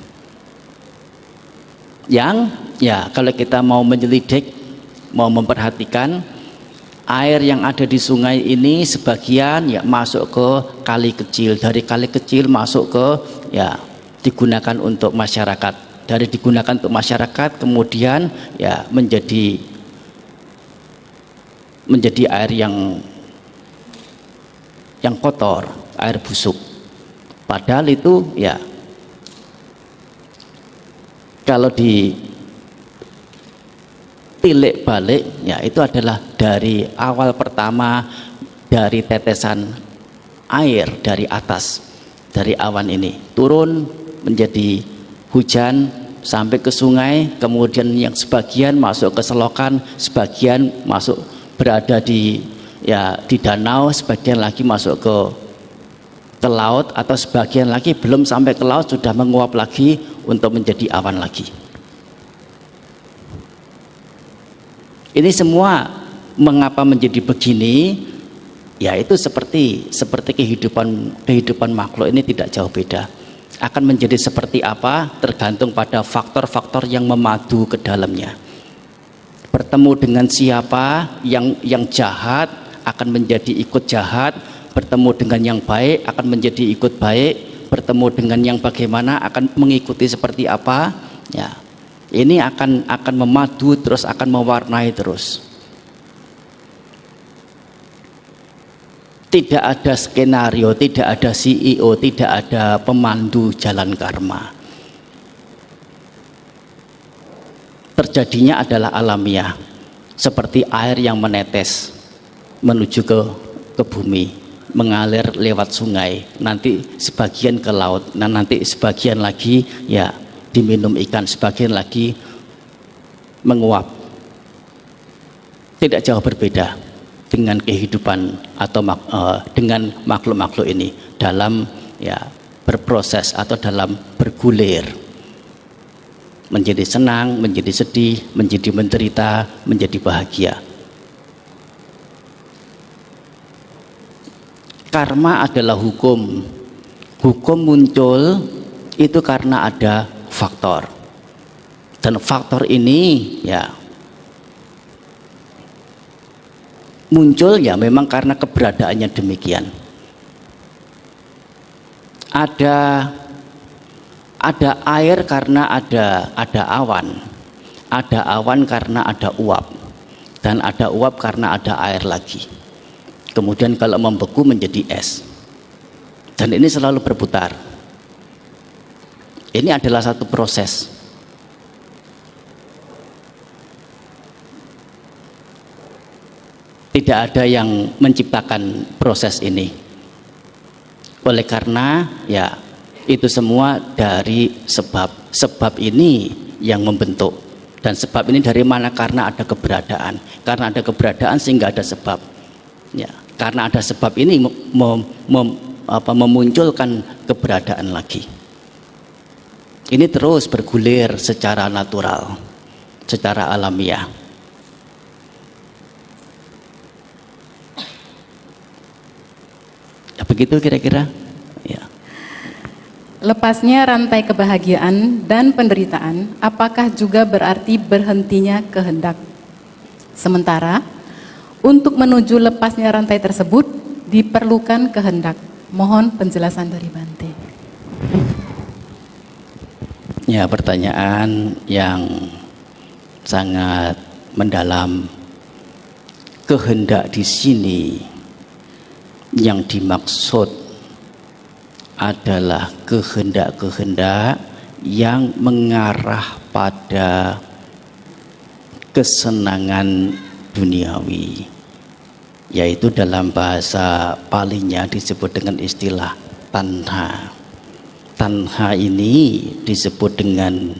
Yang ya kalau kita mau menyelidik, mau memperhatikan, air yang ada di sungai ini sebagian ya masuk ke kali kecil, dari kali kecil masuk ke ya digunakan untuk masyarakat, dari digunakan untuk masyarakat kemudian ya menjadi air yang kotor, air busuk. Padahal itu ya kalau ditilik balik ya itu adalah dari awal pertama dari tetesan air dari atas, dari awan ini turun menjadi hujan sampai ke sungai, kemudian yang sebagian masuk ke selokan, sebagian masuk berada di danau, sebagian lagi masuk ke laut, atau sebagian lagi belum sampai ke laut sudah menguap lagi untuk menjadi awan lagi. Ini semua mengapa menjadi begini? Ya itu seperti kehidupan makhluk ini tidak jauh beda. Akan menjadi seperti apa tergantung pada faktor-faktor yang memadu ke dalamnya. Bertemu dengan siapa yang jahat akan menjadi ikut jahat, bertemu dengan yang baik akan menjadi ikut baik, bertemu dengan yang bagaimana akan mengikuti seperti apa. Ya, ini akan memadu terus, akan mewarnai terus. Tidak ada skenario, tidak ada CEO, tidak ada pemandu jalan karma. Terjadinya adalah alamiah, seperti air yang menetes menuju ke bumi, mengalir lewat sungai, nanti sebagian ke laut, nah nanti sebagian lagi ya diminum ikan, sebagian lagi menguap. Tidak jauh berbeda dengan kehidupan atau dengan makhluk-makhluk ini dalam ya berproses atau dalam bergulir, menjadi senang, menjadi sedih, menjadi menderita, menjadi bahagia. Karma adalah hukum. Hukum muncul itu karena ada faktor, dan faktor ini ya muncul ya memang karena keberadaannya demikian. Ada air karena ada awan, ada awan karena ada uap, dan ada uap karena ada air lagi. Kemudian kalau membeku menjadi es, dan ini selalu berputar. Ini adalah satu proses. Tidak ada yang menciptakan proses ini. Oleh karena ya itu semua dari sebab ini yang membentuk, dan sebab ini dari mana? Karena ada keberadaan. Karena ada keberadaan sehingga ada sebab. Ya, karena ada sebab ini memunculkan keberadaan lagi. Ini terus bergulir secara natural, secara alamiah. Begitu kira-kira ya. Lepasnya rantai kebahagiaan dan penderitaan apakah juga berarti berhentinya kehendak? Sementara untuk menuju lepasnya rantai tersebut diperlukan kehendak. Mohon penjelasan dari Bante. Ya, pertanyaan yang sangat mendalam. Kehendak di sini yang dimaksud adalah kehendak-kehendak yang mengarah pada kesenangan duniawi, yaitu dalam bahasa Palinya disebut dengan istilah tanha. Tanha ini disebut dengan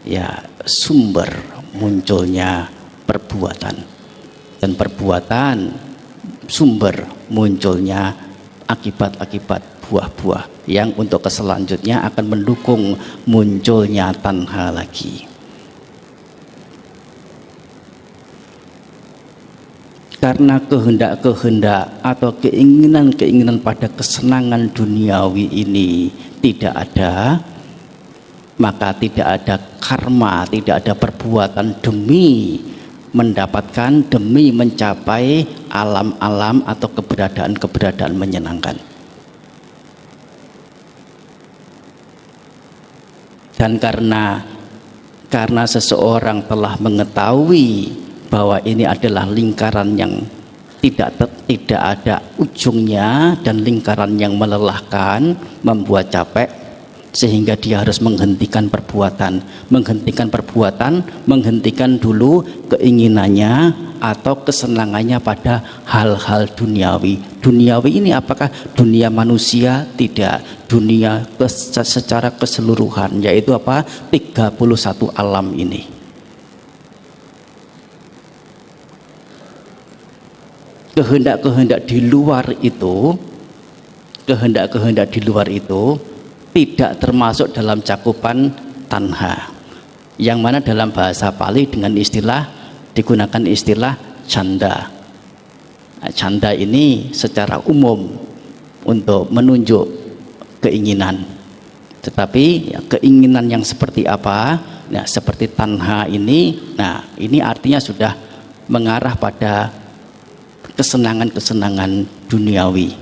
ya sumber munculnya perbuatan, dan perbuatan sumber munculnya akibat-akibat buah-buah yang untuk keselanjutnya akan mendukung munculnya tanha lagi. Karena kehendak-kehendak atau keinginan-keinginan pada kesenangan duniawi ini tidak ada, maka tidak ada karma, tidak ada perbuatan demi mendapatkan, demi mencapai alam-alam atau keberadaan-keberadaan menyenangkan. Dan karena seseorang telah mengetahui bahwa ini adalah lingkaran yang tidak ada ujungnya dan lingkaran yang melelahkan, membuat capek, sehingga dia harus menghentikan perbuatan, menghentikan dulu keinginannya atau kesenangannya pada hal-hal duniawi. Duniawi ini apakah dunia manusia? Tidak, dunia secara keseluruhan, yaitu apa? 31 alam ini. Kehendak-kehendak di luar itu, tidak termasuk dalam cakupan tanha, yang mana dalam bahasa Pali digunakan istilah canda. Canda ini secara umum untuk menunjuk keinginan, tetapi ya, keinginan yang seperti apa? Nah, seperti tanha ini, nah ini artinya sudah mengarah pada kesenangan-kesenangan duniawi,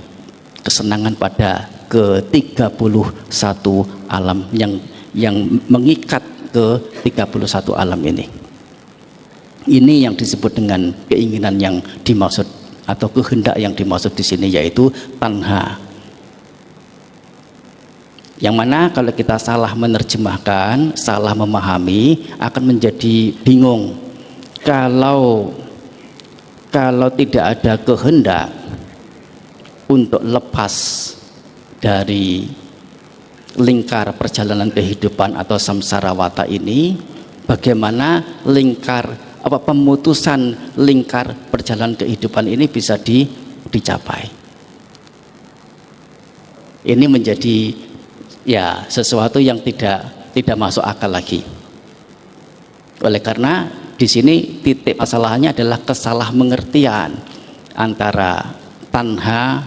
kesenangan pada ke-31 alam yang mengikat ke-31 alam ini. Ini yang disebut dengan keinginan yang dimaksud atau kehendak yang dimaksud di sini, yaitu tanha. Yang mana kalau kita salah menerjemahkan, salah memahami, akan menjadi bingung. Kalau tidak ada kehendak untuk lepas dari lingkar perjalanan kehidupan atau samsarawata ini, bagaimana pemutusan lingkar perjalanan kehidupan ini bisa dicapai? Ini menjadi ya sesuatu yang tidak masuk akal lagi. Oleh karena di sini titik masalahnya adalah kesalahmengertian antara tanha,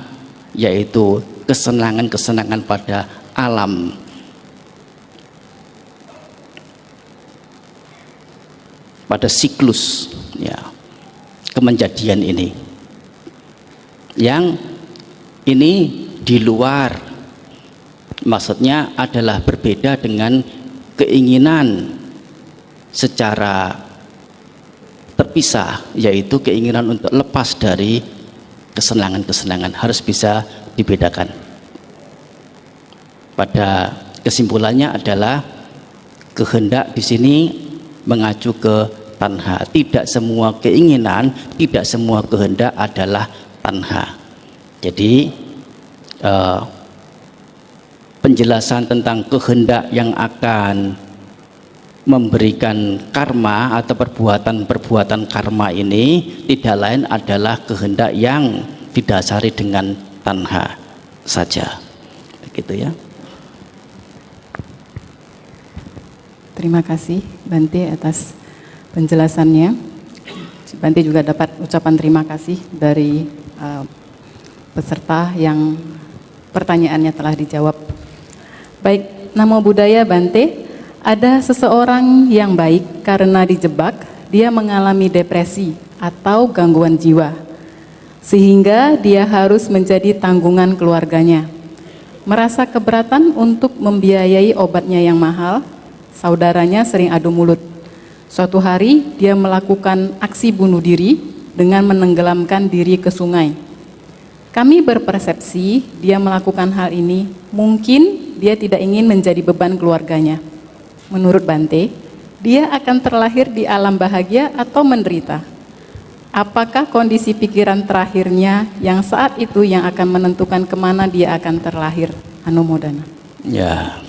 yaitu kesenangan-kesenangan pada alam, pada siklus ya kemenjadian ini, yang ini di luar, maksudnya adalah berbeda dengan keinginan secara terpisah, yaitu keinginan untuk lepas dari kesenangan-kesenangan, harus bisa dibedakan. Pada kesimpulannya adalah kehendak di sini mengacu ke tanha. Tidak semua keinginan, tidak semua kehendak adalah tanha. Jadi penjelasan tentang kehendak yang akan memberikan karma atau perbuatan-perbuatan karma ini tidak lain adalah kehendak yang didasari dengan tanha saja. Begitu ya. Terima kasih Bante atas penjelasannya. Bante juga dapat ucapan terima kasih dari peserta yang pertanyaannya telah dijawab. Baik, Namo Buddhaya Bante. Ada seseorang yang baik karena dijebak, dia mengalami depresi atau gangguan jiwa, sehingga dia harus menjadi tanggungan keluarganya. Merasa keberatan untuk membiayai obatnya yang mahal, saudaranya sering adu mulut. Suatu hari dia melakukan aksi bunuh diri dengan menenggelamkan diri ke sungai. Kami berpersepsi dia melakukan hal ini mungkin dia tidak ingin menjadi beban keluarganya. Menurut Bante, dia akan terlahir di alam bahagia atau menderita? Apakah kondisi pikiran terakhirnya yang saat itu yang akan menentukan kemana dia akan terlahir? Anumodana. Ya,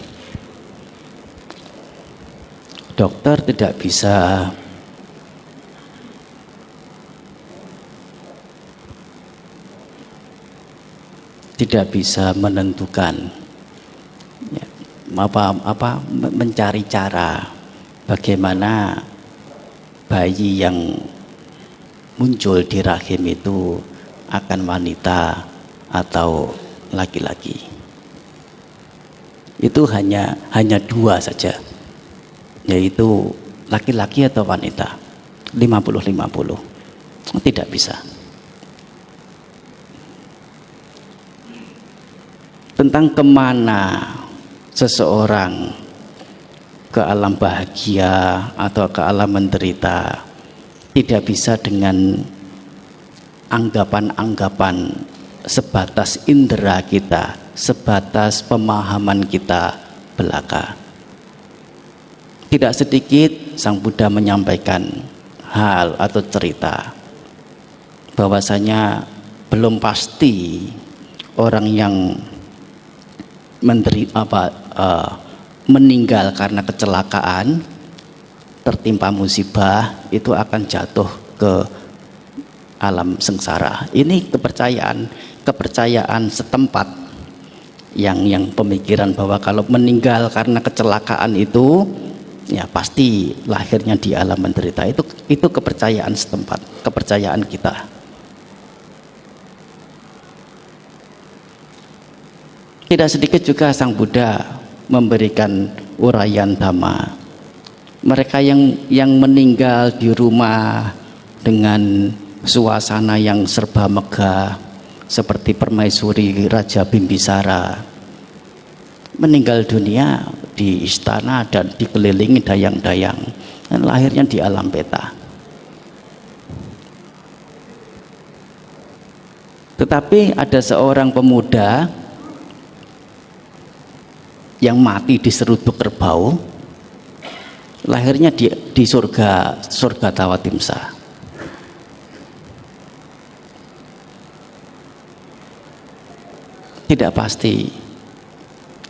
dokter tidak bisa menentukan, ya, mencari cara bagaimana bayi yang muncul di rahim itu akan wanita atau laki-laki. Itu hanya dua saja, yaitu laki-laki atau wanita, 50-50. Tidak bisa. Tentang kemana seseorang ke alam bahagia atau ke alam menderita, tidak bisa dengan anggapan-anggapan sebatas indera kita, sebatas pemahaman kita belaka. Tidak sedikit Sang Buddha menyampaikan hal atau cerita bahwasanya belum pasti orang yang meninggal karena kecelakaan, tertimpa musibah, itu akan jatuh ke alam sengsara. Ini kepercayaan setempat yang pemikiran bahwa kalau meninggal karena kecelakaan itu ya pasti lahirnya di alam menderita. Itu kepercayaan setempat, kepercayaan kita. Tidak sedikit juga Sang Buddha memberikan uraian dhamma. Mereka yang meninggal di rumah dengan suasana yang serba megah seperti permaisuri Raja Bimbisara, meninggal dunia di istana dan dikelilingi dayang-dayang, dan lahirnya di alam peta. Tetapi ada seorang pemuda yang mati diseruduk kerbau, lahirnya di surga Tawatimsa. Tidak pasti.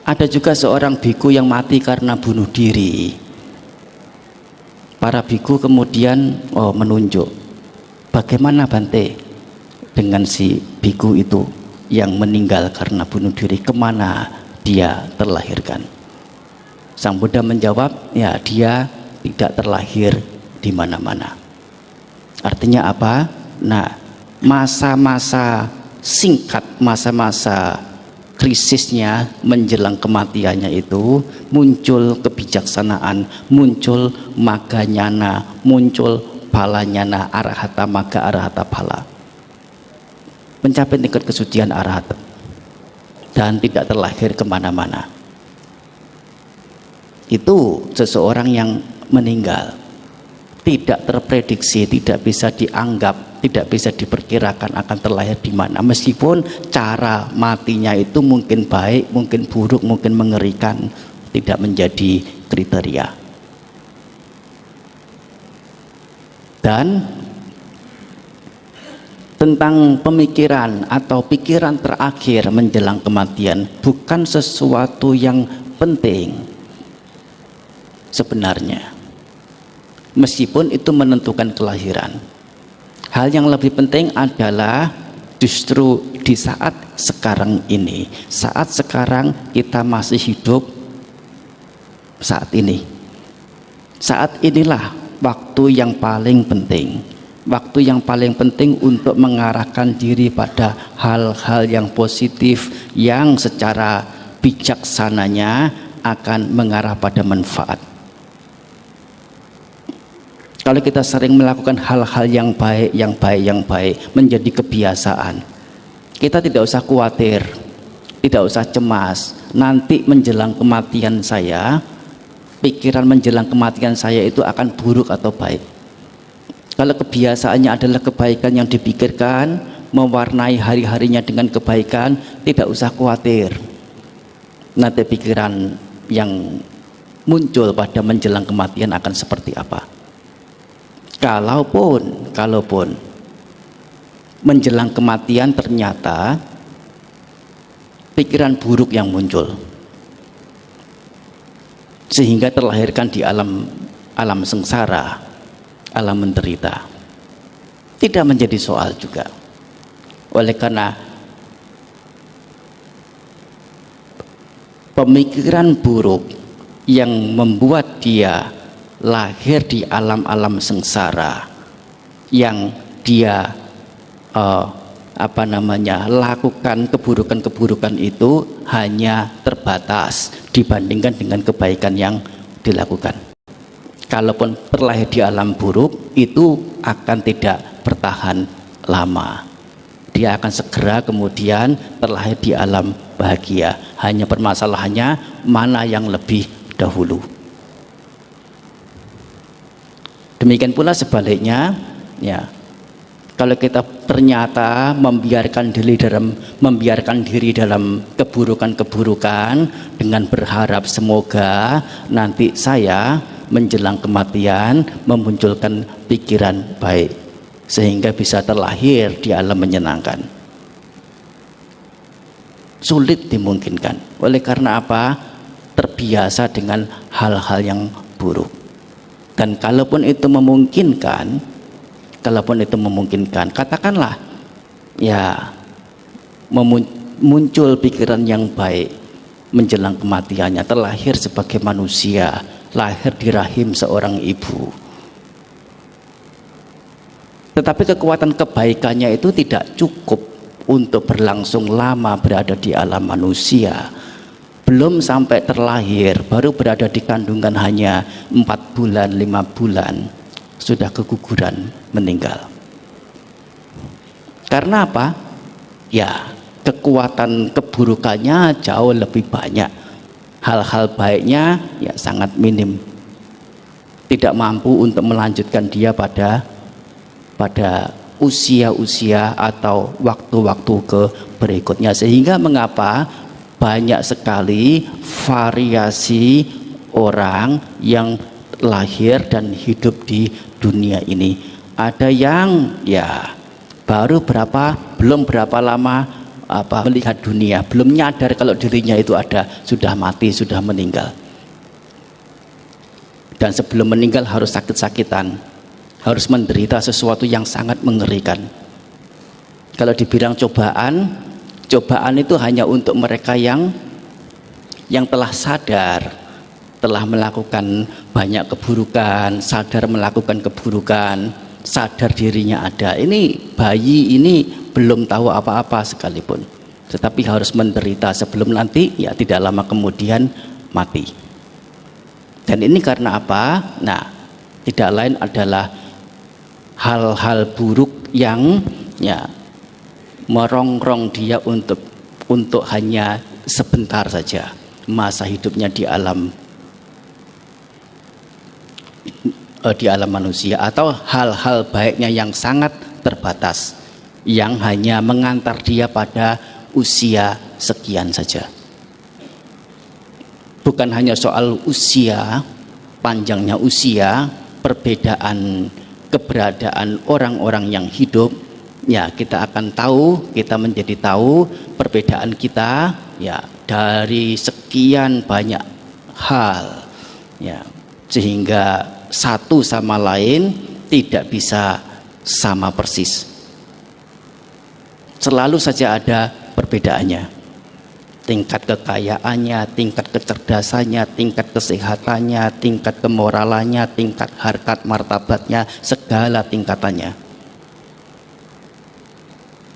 Ada juga seorang biku yang mati karena bunuh diri. Para biku kemudian menunjuk, bagaimana Bante dengan si biku itu yang meninggal karena bunuh diri, kemana dia terlahirkan? Sang Buddha menjawab, ya dia tidak terlahir di mana-mana. Artinya apa? Nah, masa-masa singkat, masa-masa krisisnya menjelang kematiannya itu muncul kebijaksanaan, muncul maganyana, muncul palanyana, arahata maga, arahata pala, mencapai tingkat kesucian arahata dan tidak terlahir kemana-mana. Itu seseorang yang meninggal, tidak terprediksi, tidak bisa dianggap, tidak bisa diperkirakan akan terlahir di mana. Meskipun cara matinya itu mungkin baik, mungkin buruk, mungkin mengerikan, tidak menjadi kriteria. Dan tentang pemikiran atau pikiran terakhir menjelang kematian bukan sesuatu yang penting sebenarnya, meskipun itu menentukan kelahiran. Hal yang lebih penting adalah justru di saat sekarang ini, saat sekarang kita masih hidup, saat ini, saat inilah waktu yang paling penting, waktu yang paling penting untuk mengarahkan diri pada hal-hal yang positif yang secara bijaksananya akan mengarah pada manfaat. Kalau kita sering melakukan hal-hal yang baik menjadi kebiasaan, kita tidak usah khawatir, tidak usah cemas. Nanti menjelang kematian saya, pikiran menjelang kematian saya itu akan buruk atau baik. Kalau kebiasaannya adalah kebaikan yang dipikirkan, mewarnai hari-harinya dengan kebaikan, tidak usah khawatir. Nanti pikiran yang muncul pada menjelang kematian akan seperti apa. Kalaupun menjelang kematian ternyata pikiran buruk yang muncul sehingga terlahirkan di alam alam sengsara, alam menderita. Tidak menjadi soal juga. Oleh karena pemikiran buruk yang membuat dia lahir di alam-alam sengsara, yang dia lakukan keburukan-keburukan itu hanya terbatas dibandingkan dengan kebaikan yang dilakukan. Kalaupun terlahir di alam buruk, itu akan tidak bertahan lama. Dia akan segera kemudian terlahir di alam bahagia. Hanya permasalahannya mana yang lebih dahulu. Demikian pula sebaliknya, ya. Kalau kita ternyata membiarkan diri dalam keburukan-keburukan dengan berharap semoga nanti saya menjelang kematian memunculkan pikiran baik sehingga bisa terlahir di alam menyenangkan. Sulit dimungkinkan. Oleh karena apa? Terbiasa dengan hal-hal yang buruk. Dan kalaupun itu memungkinkan, katakanlah ya muncul pikiran yang baik menjelang kematiannya, terlahir sebagai manusia, lahir di rahim seorang ibu. Tetapi kekuatan kebaikannya itu tidak cukup untuk berlangsung lama berada di alam manusia. Belum sampai terlahir, baru berada di kandungan hanya 4 bulan, 5 bulan, sudah keguguran meninggal. Karena apa? Ya, kekuatan keburukannya jauh lebih banyak. Hal-hal baiknya ya sangat minim. Tidak mampu untuk melanjutkan dia pada usia-usia atau waktu-waktu berikutnya. Sehingga mengapa banyak sekali variasi orang yang lahir dan hidup di dunia ini. Ada yang ya belum berapa lama melihat dunia, belum nyadar kalau dirinya itu ada, sudah mati, sudah meninggal. Dan sebelum meninggal harus sakit-sakitan, harus menderita sesuatu yang sangat mengerikan. Kalau dibilang cobaan itu hanya untuk mereka yang telah sadar, telah melakukan banyak keburukan, sadar melakukan keburukan, sadar dirinya ada. Ini bayi ini belum tahu apa-apa sekalipun, tetapi harus menderita sebelum nanti ya tidak lama kemudian mati. Dan ini karena apa? Nah, tidak lain adalah hal-hal buruk yang ya merongrong dia untuk hanya sebentar saja masa hidupnya di alam manusia, atau hal-hal baiknya yang sangat terbatas yang hanya mengantar dia pada usia sekian saja. Bukan hanya soal usia, panjangnya usia, perbedaan keberadaan orang-orang yang hidup, ya kita akan tahu, kita menjadi tahu perbedaan kita ya dari sekian banyak hal ya, sehingga satu sama lain tidak bisa sama persis. Selalu saja ada perbedaannya. Tingkat kekayaannya, tingkat kecerdasannya, tingkat kesehatannya, tingkat kemoralannya, tingkat harkat martabatnya, segala tingkatannya.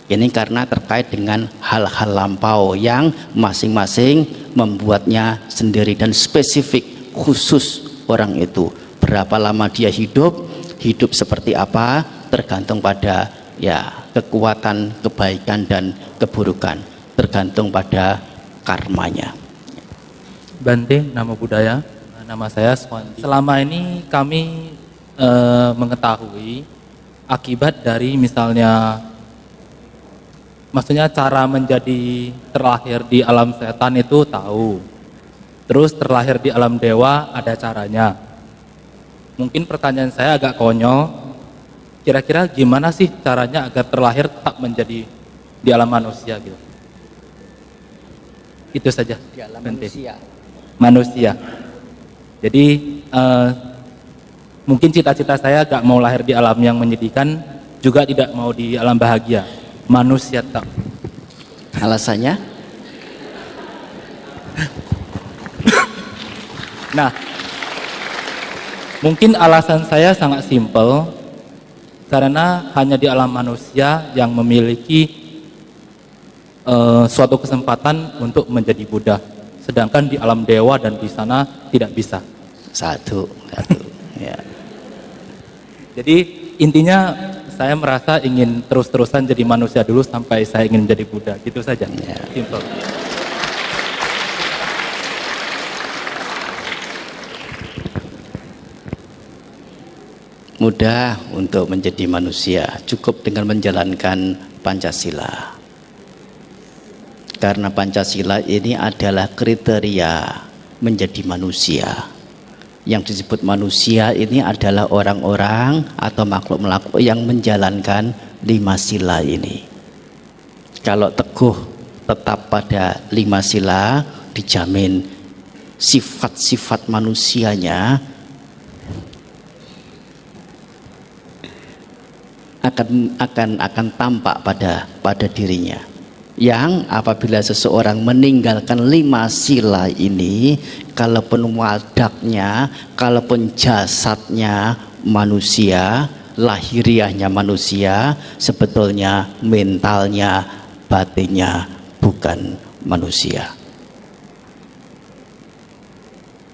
Ini karena terkait dengan hal-hal lampau yang masing-masing membuatnya sendiri dan spesifik khusus orang itu. Berapa lama dia hidup seperti apa, tergantung pada ya kekuatan kebaikan dan keburukan, tergantung pada karmanya. Bante, nama budaya, nama saya Swandi. Selama ini kami mengetahui akibat dari misalnya, maksudnya cara menjadi terlahir di alam setan itu tahu, terus terlahir di alam dewa ada caranya. Mungkin pertanyaan saya agak konyol, kira-kira gimana sih caranya agar terlahir tetap menjadi di alam manusia gitu? Itu saja. Di alam manusia. Jadi Mungkin cita-cita saya gak mau lahir di alam yang menyedihkan, juga tidak mau di alam bahagia. Manusia tak. Alasannya? Nah, mungkin alasan saya sangat simpel, karena hanya di alam manusia yang memiliki suatu kesempatan untuk menjadi Buddha. Sedangkan di alam dewa dan di sana tidak bisa. Satu. Ya. Jadi intinya saya merasa ingin terus-terusan jadi manusia dulu sampai saya ingin menjadi Buddha. Gitu saja. Ya. Simple. Mudah untuk menjadi manusia, cukup dengan menjalankan Pancasila. Karena Pancasila ini adalah kriteria menjadi manusia. Yang disebut manusia ini adalah orang-orang atau makhluk-makhluk yang menjalankan 5 sila ini. Kalau teguh tetap pada 5 sila, dijamin sifat-sifat manusianya akan tampak pada dirinya. Yang apabila seseorang meninggalkan 5 sila ini, kalaupun wadaknya, kalaupun jasadnya manusia, lahiriahnya manusia, sebetulnya mentalnya, batinnya bukan manusia.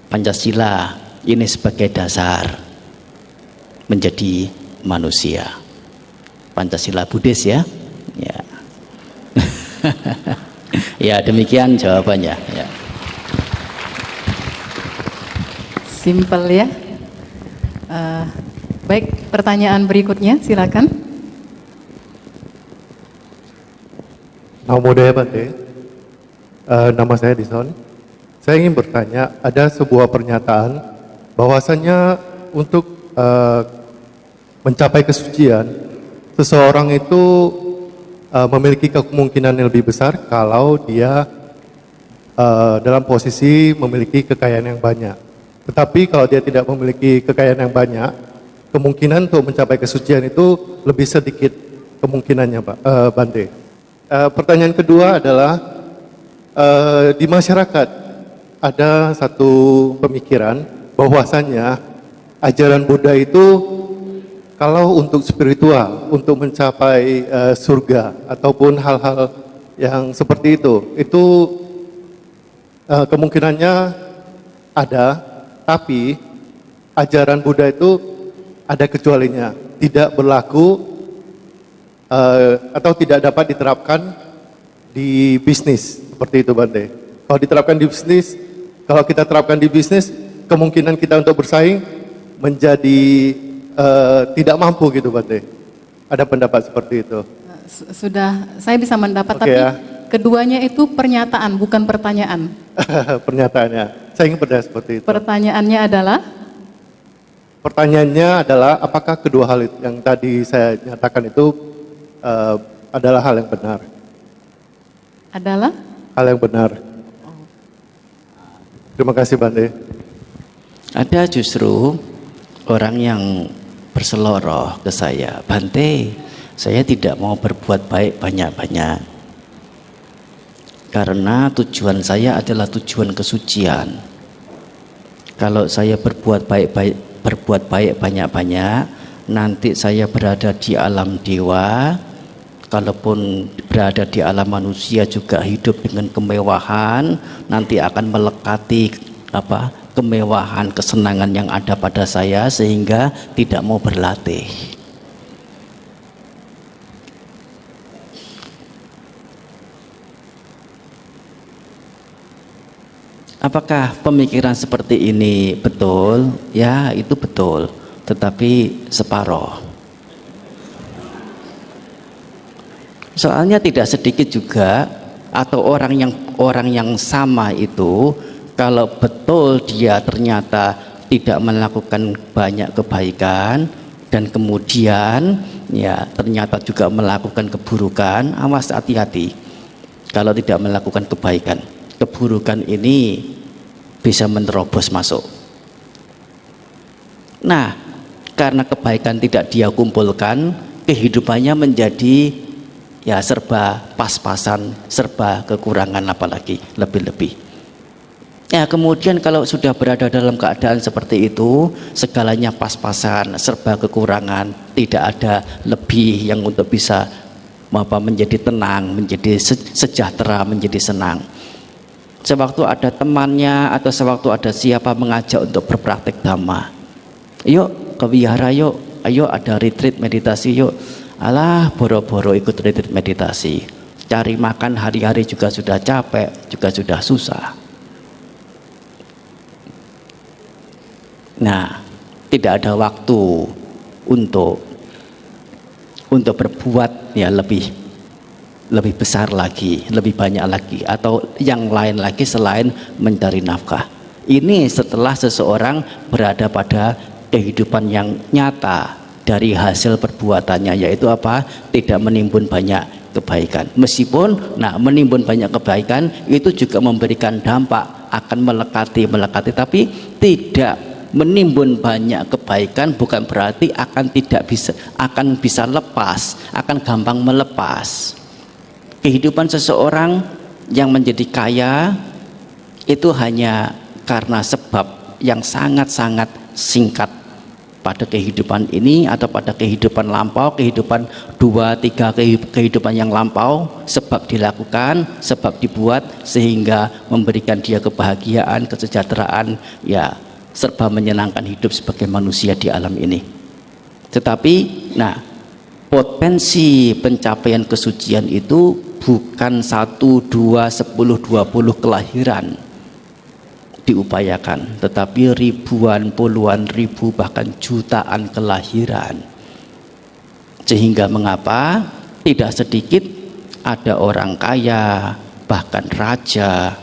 Pancasila ini sebagai dasar menjadi manusia. Pancasila Buddhis ya. Ya. Ya, demikian jawabannya ya. Simple ya. Baik, pertanyaan berikutnya silakan. Namo Buddhaya Bante. Nama saya Dison. Saya ingin bertanya, ada sebuah pernyataan bahwasannya untuk mencapai kesucian, seseorang itu memiliki kemungkinan yang lebih besar kalau dia dalam posisi memiliki kekayaan yang banyak. Tetapi kalau dia tidak memiliki kekayaan yang banyak, kemungkinan untuk mencapai kesucian itu lebih sedikit kemungkinannya, Pak Bante. Pertanyaan kedua adalah di masyarakat ada satu pemikiran bahwasannya ajaran Buddha itu kalau untuk spiritual, untuk mencapai surga ataupun hal-hal yang seperti itu kemungkinannya ada, tapi ajaran Buddha itu ada kecualinya, tidak berlaku atau tidak dapat diterapkan di bisnis seperti itu, Bante. Kalau diterapkan di bisnis, kalau kita terapkan di bisnis, kemungkinan kita untuk bersaing menjadi tidak mampu gitu, Bante. Ada pendapat seperti itu. Sudah, saya bisa mendapat, Oke, tapi ya. keduanya itu pernyataan, bukan pertanyaan. Pernyataannya, saya ingin bertanya seperti itu. Pertanyaannya adalah apakah kedua hal itu yang tadi saya nyatakan itu adalah hal yang benar? Adalah? Hal yang benar. Terima kasih, Bante. Ada justru orang yang berseloroh ke saya, Bante, saya tidak mau berbuat baik banyak-banyak karena tujuan saya adalah tujuan kesucian. Kalau saya berbuat baik banyak-banyak, nanti saya berada di alam dewa, kalaupun berada di alam manusia juga hidup dengan kemewahan, nanti akan melekati kemewahan, kesenangan yang ada pada saya sehingga tidak mau berlatih. Apakah pemikiran seperti ini betul? Ya, itu betul, tetapi separoh. Soalnya tidak sedikit juga, atau orang yang sama itu, kalau betul dia ternyata tidak melakukan banyak kebaikan dan kemudian ya ternyata juga melakukan keburukan, awas, hati-hati. Kalau tidak melakukan kebaikan, keburukan ini bisa menerobos masuk. Nah, Karena kebaikan tidak dia kumpulkan, kehidupannya menjadi ya serba pas-pasan, serba kekurangan, apalagi lebih-lebih. Ya, kemudian kalau sudah berada dalam keadaan seperti itu, segalanya pas-pasan, serba kekurangan, tidak ada lebih yang untuk bisa menjadi tenang, menjadi sejahtera, menjadi senang. Sewaktu ada temannya atau sewaktu ada siapa mengajak untuk berpraktek dhamma, yuk ke wihara yuk, ayo ada retreat meditasi yuk. Alah, boro-boro ikut retreat meditasi, cari makan hari-hari juga sudah capek, juga sudah susah. Nah, tidak ada waktu untuk berbuat ya lebih besar lagi, lebih banyak lagi, atau yang lain lagi selain mencari nafkah. Ini setelah seseorang berada pada kehidupan yang nyata dari hasil perbuatannya, yaitu apa? Tidak menimbun banyak kebaikan. Meskipun menimbun banyak kebaikan itu juga memberikan dampak, akan melekati, tapi tidak menimbun banyak kebaikan bukan berarti akan bisa lepas, akan gampang melepas. Kehidupan seseorang yang menjadi kaya itu hanya karena sebab yang sangat-sangat singkat pada kehidupan ini atau pada kehidupan lampau, kehidupan 2-3 kehidupan yang lampau, sebab dilakukan, sebab dibuat sehingga memberikan dia kebahagiaan, kesejahteraan, ya serba menyenangkan hidup sebagai manusia di alam ini. Tetapi potensi pencapaian kesucian itu bukan 1, 2, 10, 20 kelahiran diupayakan, tetapi ribuan, puluhan ribu, bahkan jutaan kelahiran. Sehingga mengapa tidak sedikit ada orang kaya, bahkan raja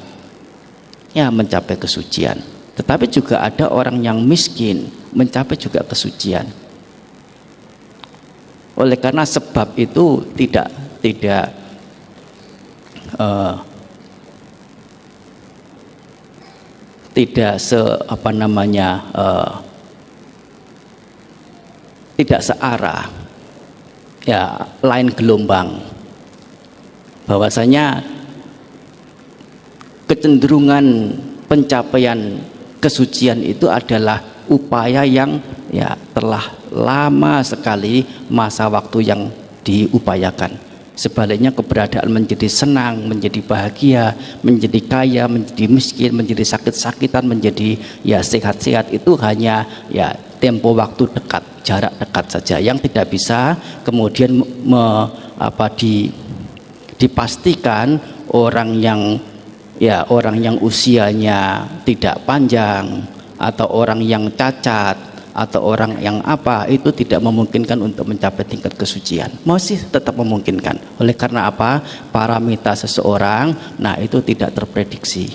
yang mencapai kesucian, tetapi juga ada orang yang miskin mencapai juga kesucian. Oleh karena sebab itu tidak tidak searah, ya lain gelombang. Bahwasanya kecenderungan pencapaian kesucian itu adalah upaya yang ya telah lama sekali masa waktu yang diupayakan. Sebaliknya keberadaan menjadi senang, menjadi bahagia, menjadi kaya, menjadi miskin, menjadi sakit-sakitan, menjadi ya sehat-sehat itu hanya ya tempo waktu dekat, jarak dekat saja yang tidak bisa kemudian dipastikan orang yang usianya tidak panjang atau orang yang cacat atau orang yang itu tidak memungkinkan untuk mencapai tingkat kesucian. Masih tetap memungkinkan. Oleh karena apa? Paramita seseorang itu tidak terprediksi.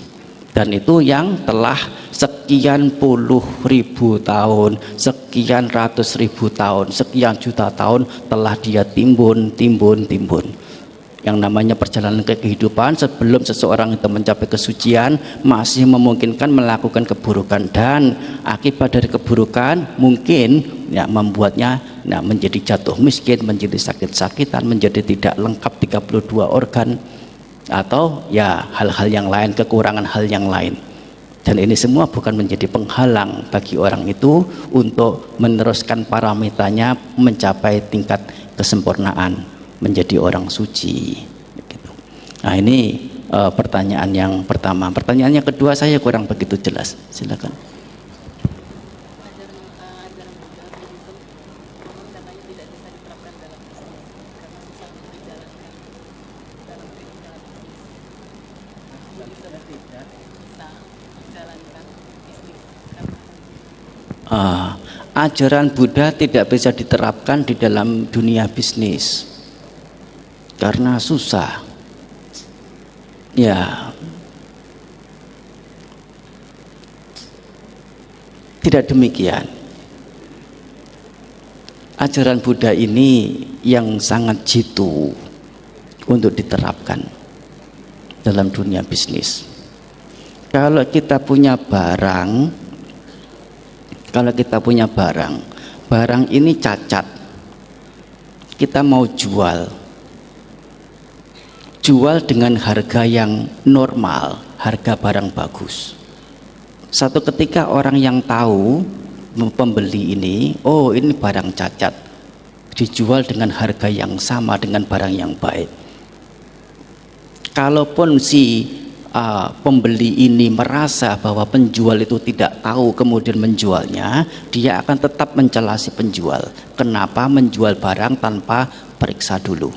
Dan itu yang telah sekian puluh ribu tahun, sekian ratus ribu tahun, sekian juta tahun telah dia timbun. Yang namanya perjalanan kehidupan sebelum seseorang itu mencapai kesucian masih memungkinkan melakukan keburukan, dan akibat dari keburukan mungkin ya membuatnya menjadi jatuh miskin, menjadi sakit-sakitan, menjadi tidak lengkap 32 organ, atau ya hal-hal yang lain, kekurangan hal yang lain. Dan ini semua bukan menjadi penghalang bagi orang itu untuk meneruskan paramitanya mencapai tingkat kesempurnaan, menjadi orang suci gitu. Nah ini pertanyaan yang pertama. Pertanyaan yang kedua saya kurang begitu jelas, silakan. Ajaran Buddha tidak bisa diterapkan di dalam dunia bisnis karena susah. Ya, tidak demikian. Ajaran Buddha ini yang sangat jitu untuk diterapkan dalam dunia bisnis. Kalau kita punya barang, barang ini cacat, kita mau jual dengan harga yang normal, harga barang bagus. Satu ketika orang yang tahu, pembeli ini, oh ini barang cacat, dijual dengan harga yang sama dengan barang yang baik. Kalaupun si pembeli ini merasa bahwa penjual itu tidak tahu kemudian menjualnya, dia akan tetap mencela si penjual. Kenapa menjual barang tanpa periksa dulu?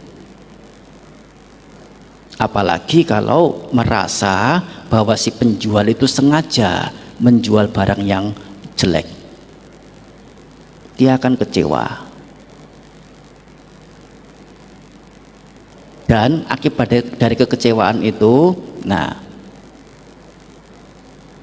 Apalagi kalau merasa bahwa si penjual itu sengaja menjual barang yang jelek, dia akan kecewa. Dan akibat dari kekecewaan itu, nah,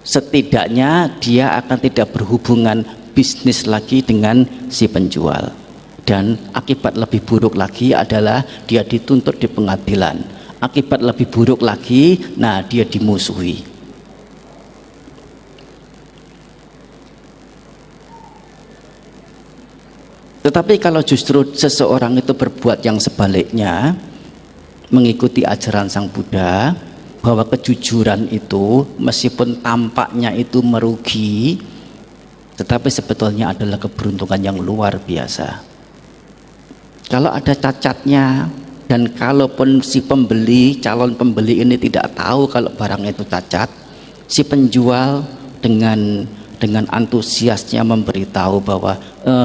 setidaknya dia akan tidak berhubungan bisnis lagi dengan si penjual. Dan akibat lebih buruk lagi adalah dia dituntut di pengadilan. Akibat lebih buruk lagi, nah dia dimusuhi. Tetapi kalau justru seseorang itu berbuat yang sebaliknya, mengikuti ajaran Sang Buddha, bahwa kejujuran itu meskipun tampaknya itu merugi, tetapi sebetulnya adalah keberuntungan yang luar biasa. Kalau ada cacatnya, dan kalaupun si pembeli, calon pembeli ini tidak tahu kalau barang itu cacat, si penjual dengan antusiasnya memberitahu bahwa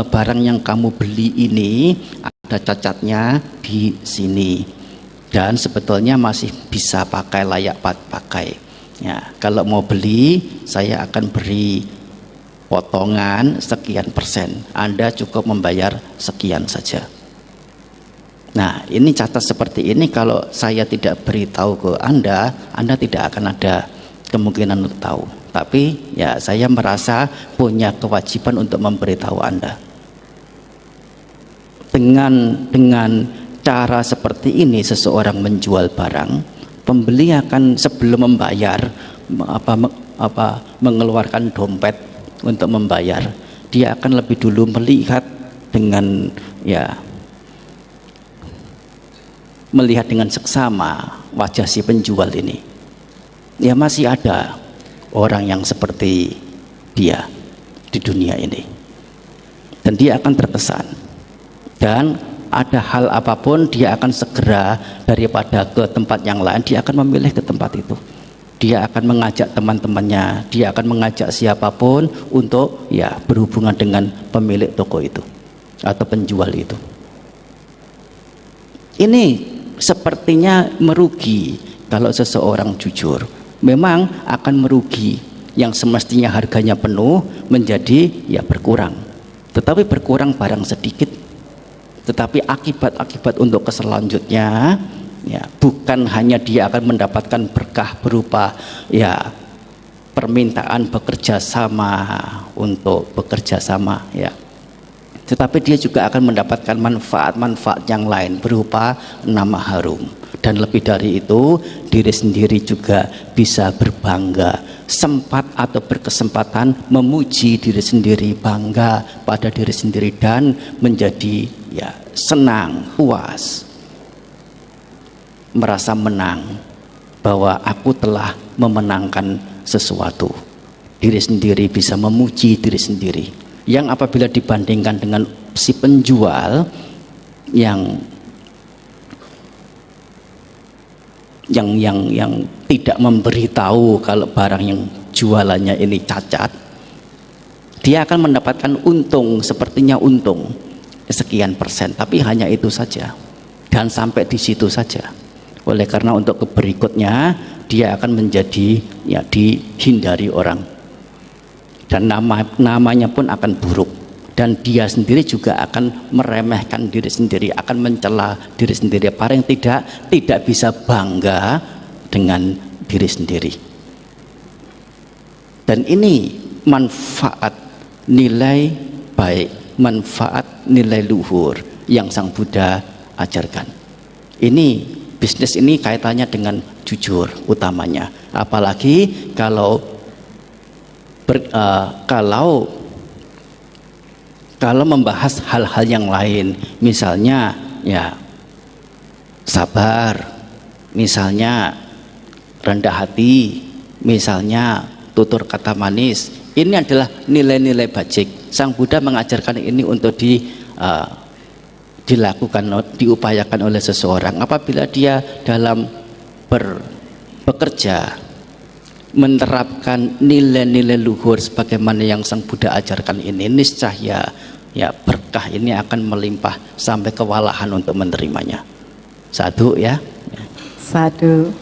barang yang kamu beli ini ada cacatnya di sini. Dan sebetulnya masih bisa pakai, layak pakai. Ya, kalau mau beli, saya akan beri potongan sekian persen. Anda cukup membayar sekian saja. Nah, ini catat seperti ini. Kalau saya tidak beritahu ke Anda tidak akan ada kemungkinan untuk tahu. Tapi ya saya merasa punya kewajiban untuk memberitahu Anda. Dengan cara seperti ini seseorang menjual barang, pembeli akan sebelum membayar mengeluarkan dompet untuk membayar, dia akan lebih dulu melihat dengan seksama wajah si penjual ini. Ya masih ada orang yang seperti dia di dunia ini, dan dia akan terkesan. Dan ada hal apapun dia akan segera daripada ke tempat yang lain, dia akan memilih ke tempat itu. Dia akan mengajak teman-temannya, dia akan mengajak siapapun untuk berhubungan dengan pemilik toko itu atau penjual itu. Ini sepertinya merugi kalau seseorang jujur. Memang akan merugi, yang semestinya harganya penuh menjadi berkurang. Tetapi berkurang barang sedikit. Tetapi akibat untuk keselanjutnya bukan hanya dia akan mendapatkan berkah berupa permintaan bekerja sama untuk bekerja sama tetapi dia juga akan mendapatkan manfaat yang lain berupa nama harum. Dan lebih dari itu, diri sendiri juga bisa berbangga, sempat atau berkesempatan memuji diri sendiri, bangga pada diri sendiri, dan menjadi senang, puas, merasa menang bahwa aku telah memenangkan sesuatu. Diri sendiri bisa memuji diri sendiri, yang apabila dibandingkan dengan si penjual yang tidak memberitahu kalau barang yang jualannya ini cacat, dia akan mendapatkan untung, sepertinya untung sekian persen, tapi hanya itu saja dan sampai di situ saja. Oleh karena untuk berikutnya dia akan menjadi dihindari orang, dan namanya pun akan buruk, dan dia sendiri juga akan meremehkan diri sendiri, akan mencela diri sendiri, paling tidak bisa bangga dengan diri sendiri. Dan ini manfaat nilai baik, manfaat nilai luhur yang Sang Buddha ajarkan. Ini bisnis ini kaitannya dengan jujur utamanya, apalagi kalau kalau membahas hal-hal yang lain, misalnya ya sabar, misalnya rendah hati, misalnya tutur kata manis, ini adalah nilai-nilai bajik. Sang Buddha mengajarkan ini untuk dilakukan, diupayakan oleh seseorang apabila dia dalam bekerja menerapkan nilai-nilai luhur sebagaimana yang Sang Buddha ajarkan ini, niscaya ya berkah ini akan melimpah sampai kewalahan untuk menerimanya. Satu ya. Satu.